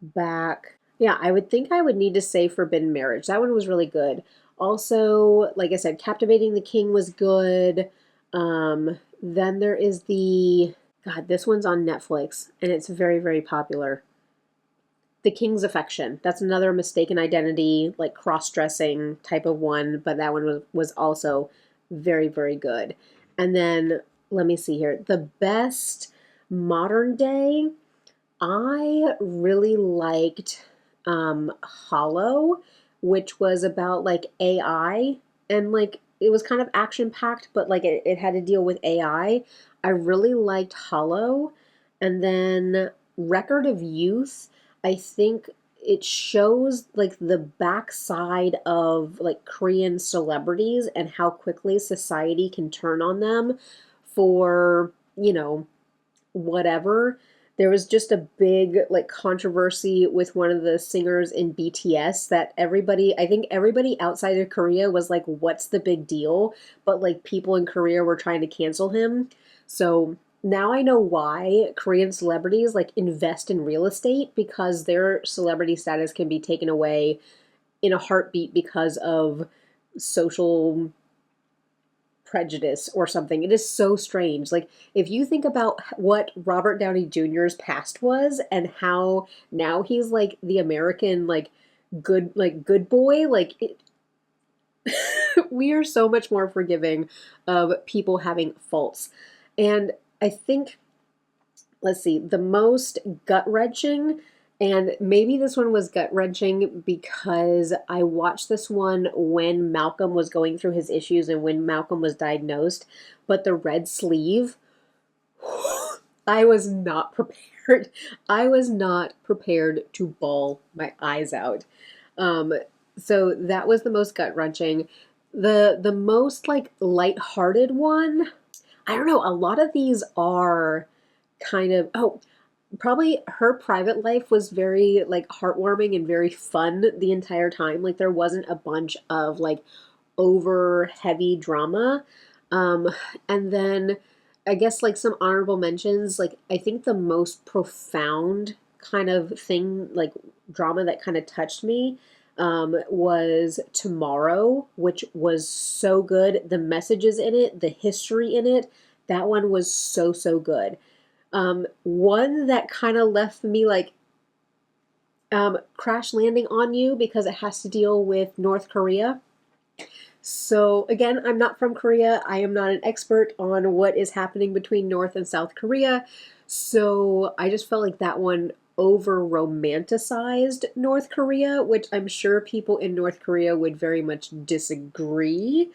S1: back. Yeah, I would think I would need to say Forbidden Marriage. That one was really good. Also, like I said, Captivating the King was good. Then there is God, this one's on Netflix, and it's very, very popular. The King's Affection. That's another mistaken identity, like cross-dressing type of one, but that one was also very, very good. And then, let me see here. The best modern day, I really liked Hollow, which was about like AI, and like it was kind of action packed, but like it had to deal with AI. I really liked Hollow. And then Record of Youth, I think it shows like the backside of like Korean celebrities and how quickly society can turn on them for, whatever. There was just a big like controversy with one of the singers in BTS that I think everybody outside of Korea was like, what's the big deal? But like people in Korea were trying to cancel him. So now I know why Korean celebrities like invest in real estate, because their celebrity status can be taken away in a heartbeat because of social prejudice or something. It is so strange. Like if you think about what Robert Downey Jr.'s past was and how now he's like the American good boy, we are so much more forgiving of people having faults. And I think, let's see, the most gut-wrenching, and maybe this one was gut-wrenching because I watched this one when Malcolm was going through his issues and when Malcolm was diagnosed, but the red sleeve, I was not prepared. I was not prepared to bawl my eyes out. So that was the most gut-wrenching. The most like lighthearted one, I don't know, a lot of these are kind of, probably Her Private Life was very like heartwarming and very fun the entire time. Like there wasn't a bunch of like over heavy drama. Um, and then I guess like some honorable mentions, like I think the most profound kind of thing, like drama that kind of touched me, was Tomorrow, which was so good. The messages in it, the history in it, that one was so, so good. One that kind of left me like Crash Landing on You, because it has to deal with North Korea. So again, I'm not from Korea. I am not an expert on what is happening between North and South Korea. So I just felt like that one over romanticized North Korea, which I'm sure people in North Korea would very much disagree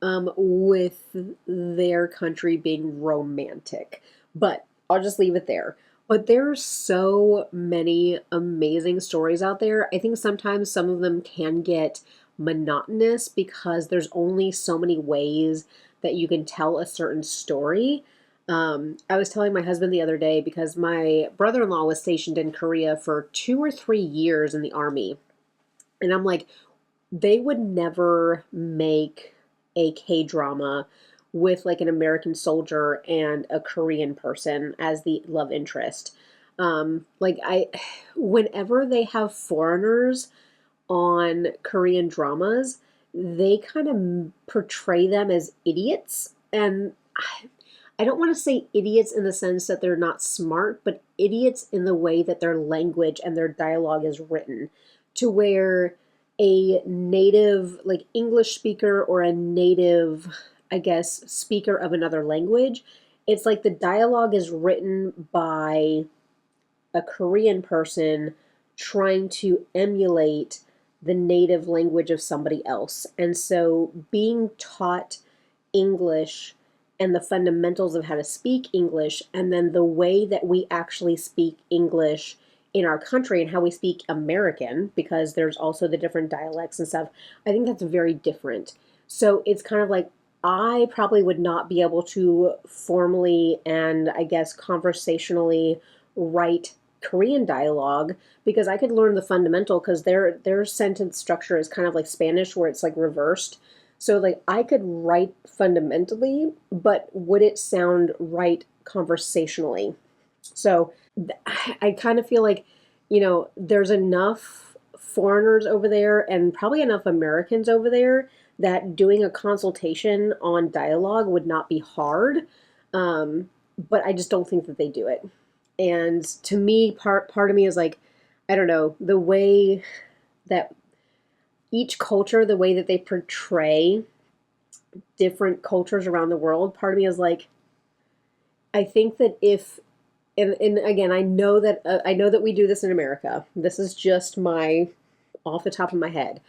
S1: with their country being romantic. But I'll just leave it there. But there's so many amazing stories out there. I think sometimes some of them can get monotonous because there's only so many ways that you can tell a certain story. I was telling my husband the other day, because my brother-in-law was stationed in Korea for 2 or 3 years in the army. And I'm like, they would never make a K-drama with like an American soldier and a Korean person as the love interest. Whenever they have foreigners on Korean dramas, they kind of portray them as idiots. And I don't want to say idiots in the sense that they're not smart, but idiots in the way that their language and their dialogue is written, to where a native, like English speaker or a native, I guess, speaker of another language, it's like the dialogue is written by a Korean person trying to emulate the native language of somebody else. And so being taught English and the fundamentals of how to speak English, and then the way that we actually speak English in our country and how we speak American, because there's also the different dialects and stuff, I think that's very different. So it's kind of like, I probably would not be able to formally and I guess conversationally write Korean dialogue, because I could learn the fundamental, because their sentence structure is kind of like Spanish where it's like reversed. So like I could write fundamentally, but would it sound right conversationally? So I kind of feel like, you know, there's enough foreigners over there and probably enough Americans over there that doing a consultation on dialogue would not be hard. But I just don't think that they do it. And to me, part of me is like, I don't know, the way that each culture, the way that they portray different cultures around the world, part of me is like, I think that if and again, I know that we do this in America. This is just my off the top of my head.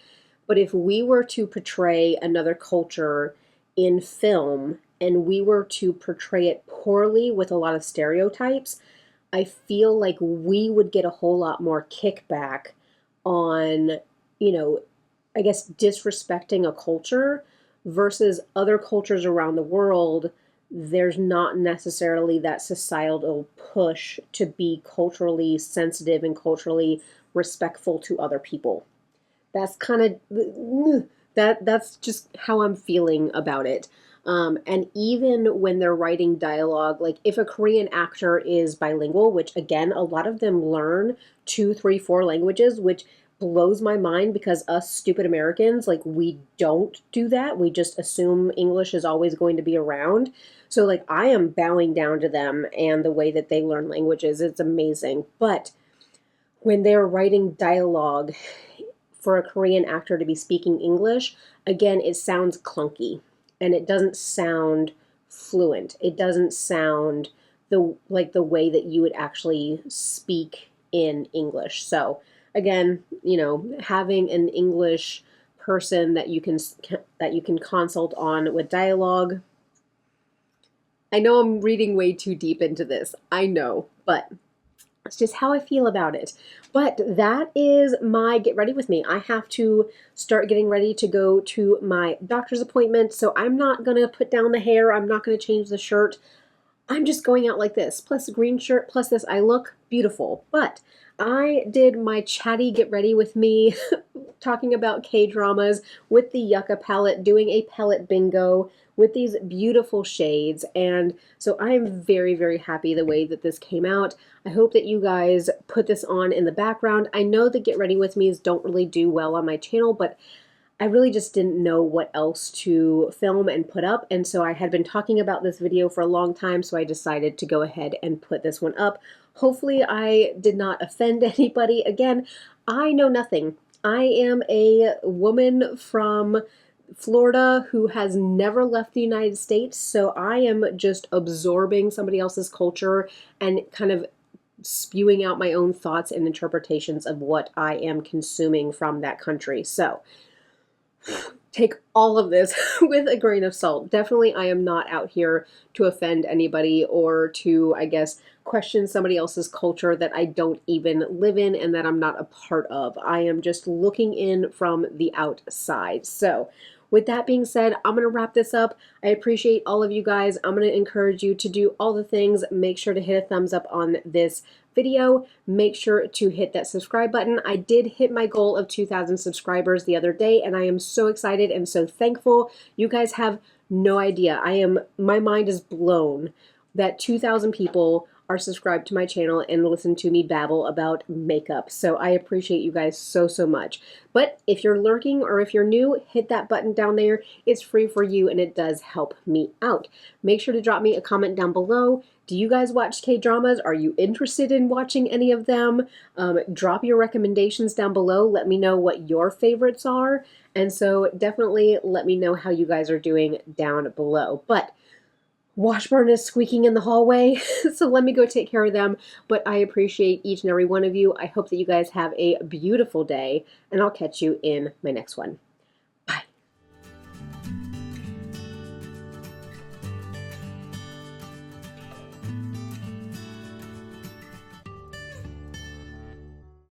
S1: But if we were to portray another culture in film and we were to portray it poorly with a lot of stereotypes, I feel like we would get a whole lot more kickback on, you know, I guess disrespecting a culture versus other cultures around the world. There's not necessarily that societal push to be culturally sensitive and culturally respectful to other people. That's kind of that's just how I'm feeling about it. And even when they're writing dialogue, like if a Korean actor is bilingual, which again, a lot of them learn two, three, four languages, which blows my mind because us stupid Americans, like we don't do that. We just assume English is always going to be around. So like I am bowing down to them and the way that they learn languages. It's amazing. But when they're writing dialogue for a Korean actor to be speaking English, again, it sounds clunky and it doesn't sound fluent. It doesn't sound the way that you would actually speak in English. So again, you know, having an English person that you can consult on with dialogue. I know I'm reading way too deep into this. I know, but it's just how I feel about it. But that is my get ready with me. I have to start getting ready to go to my doctor's appointment. So I'm not going to put down the hair. I'm not going to change the shirt. I'm just going out like this. Plus the green shirt, plus this. I look beautiful. But I did my chatty get ready with me talking about K-dramas with the Yucca palette, doing a palette bingo with these beautiful shades. And so I am very, very happy the way that this came out. I hope that you guys put this on in the background. I know the Get Ready With Me's don't really do well on my channel, but I really just didn't know what else to film and put up. And so I had been talking about this video for a long time, so I decided to go ahead and put this one up. Hopefully I did not offend anybody. Again, I know nothing. I am a woman from Florida who has never left the United States, so I am just absorbing somebody else's culture and kind of spewing out my own thoughts and interpretations of what I am consuming from that country. So take all of this with a grain of salt. Definitely, I am not out here to offend anybody or to, I guess, question somebody else's culture that I don't even live in and that I'm not a part of. I am just looking in from the outside. So with that being said, I'm going to wrap this up. I appreciate all of you guys. I'm going to encourage you to do all the things. Make sure to hit a thumbs up on this video. Make sure to hit that subscribe button. I did hit my goal of 2,000 subscribers the other day, and I am so excited and so thankful. You guys have no idea. My mind is blown that 2,000 people are subscribed to my channel and listen to me babble about makeup. So I appreciate you guys so, so much. But if you're lurking or if you're new, hit that button down there. It's free for you and it does help me out. Make sure to drop me a comment down below. Do you guys watch K-dramas? Are you interested in watching any of them? Drop your recommendations down below. Let me know what your favorites are. And so definitely let me know how you guys are doing down below. But Washburn is squeaking in the hallway, so let me go take care of them. But I appreciate each and every one of you. I hope that you guys have a beautiful day, and I'll catch you in my next one.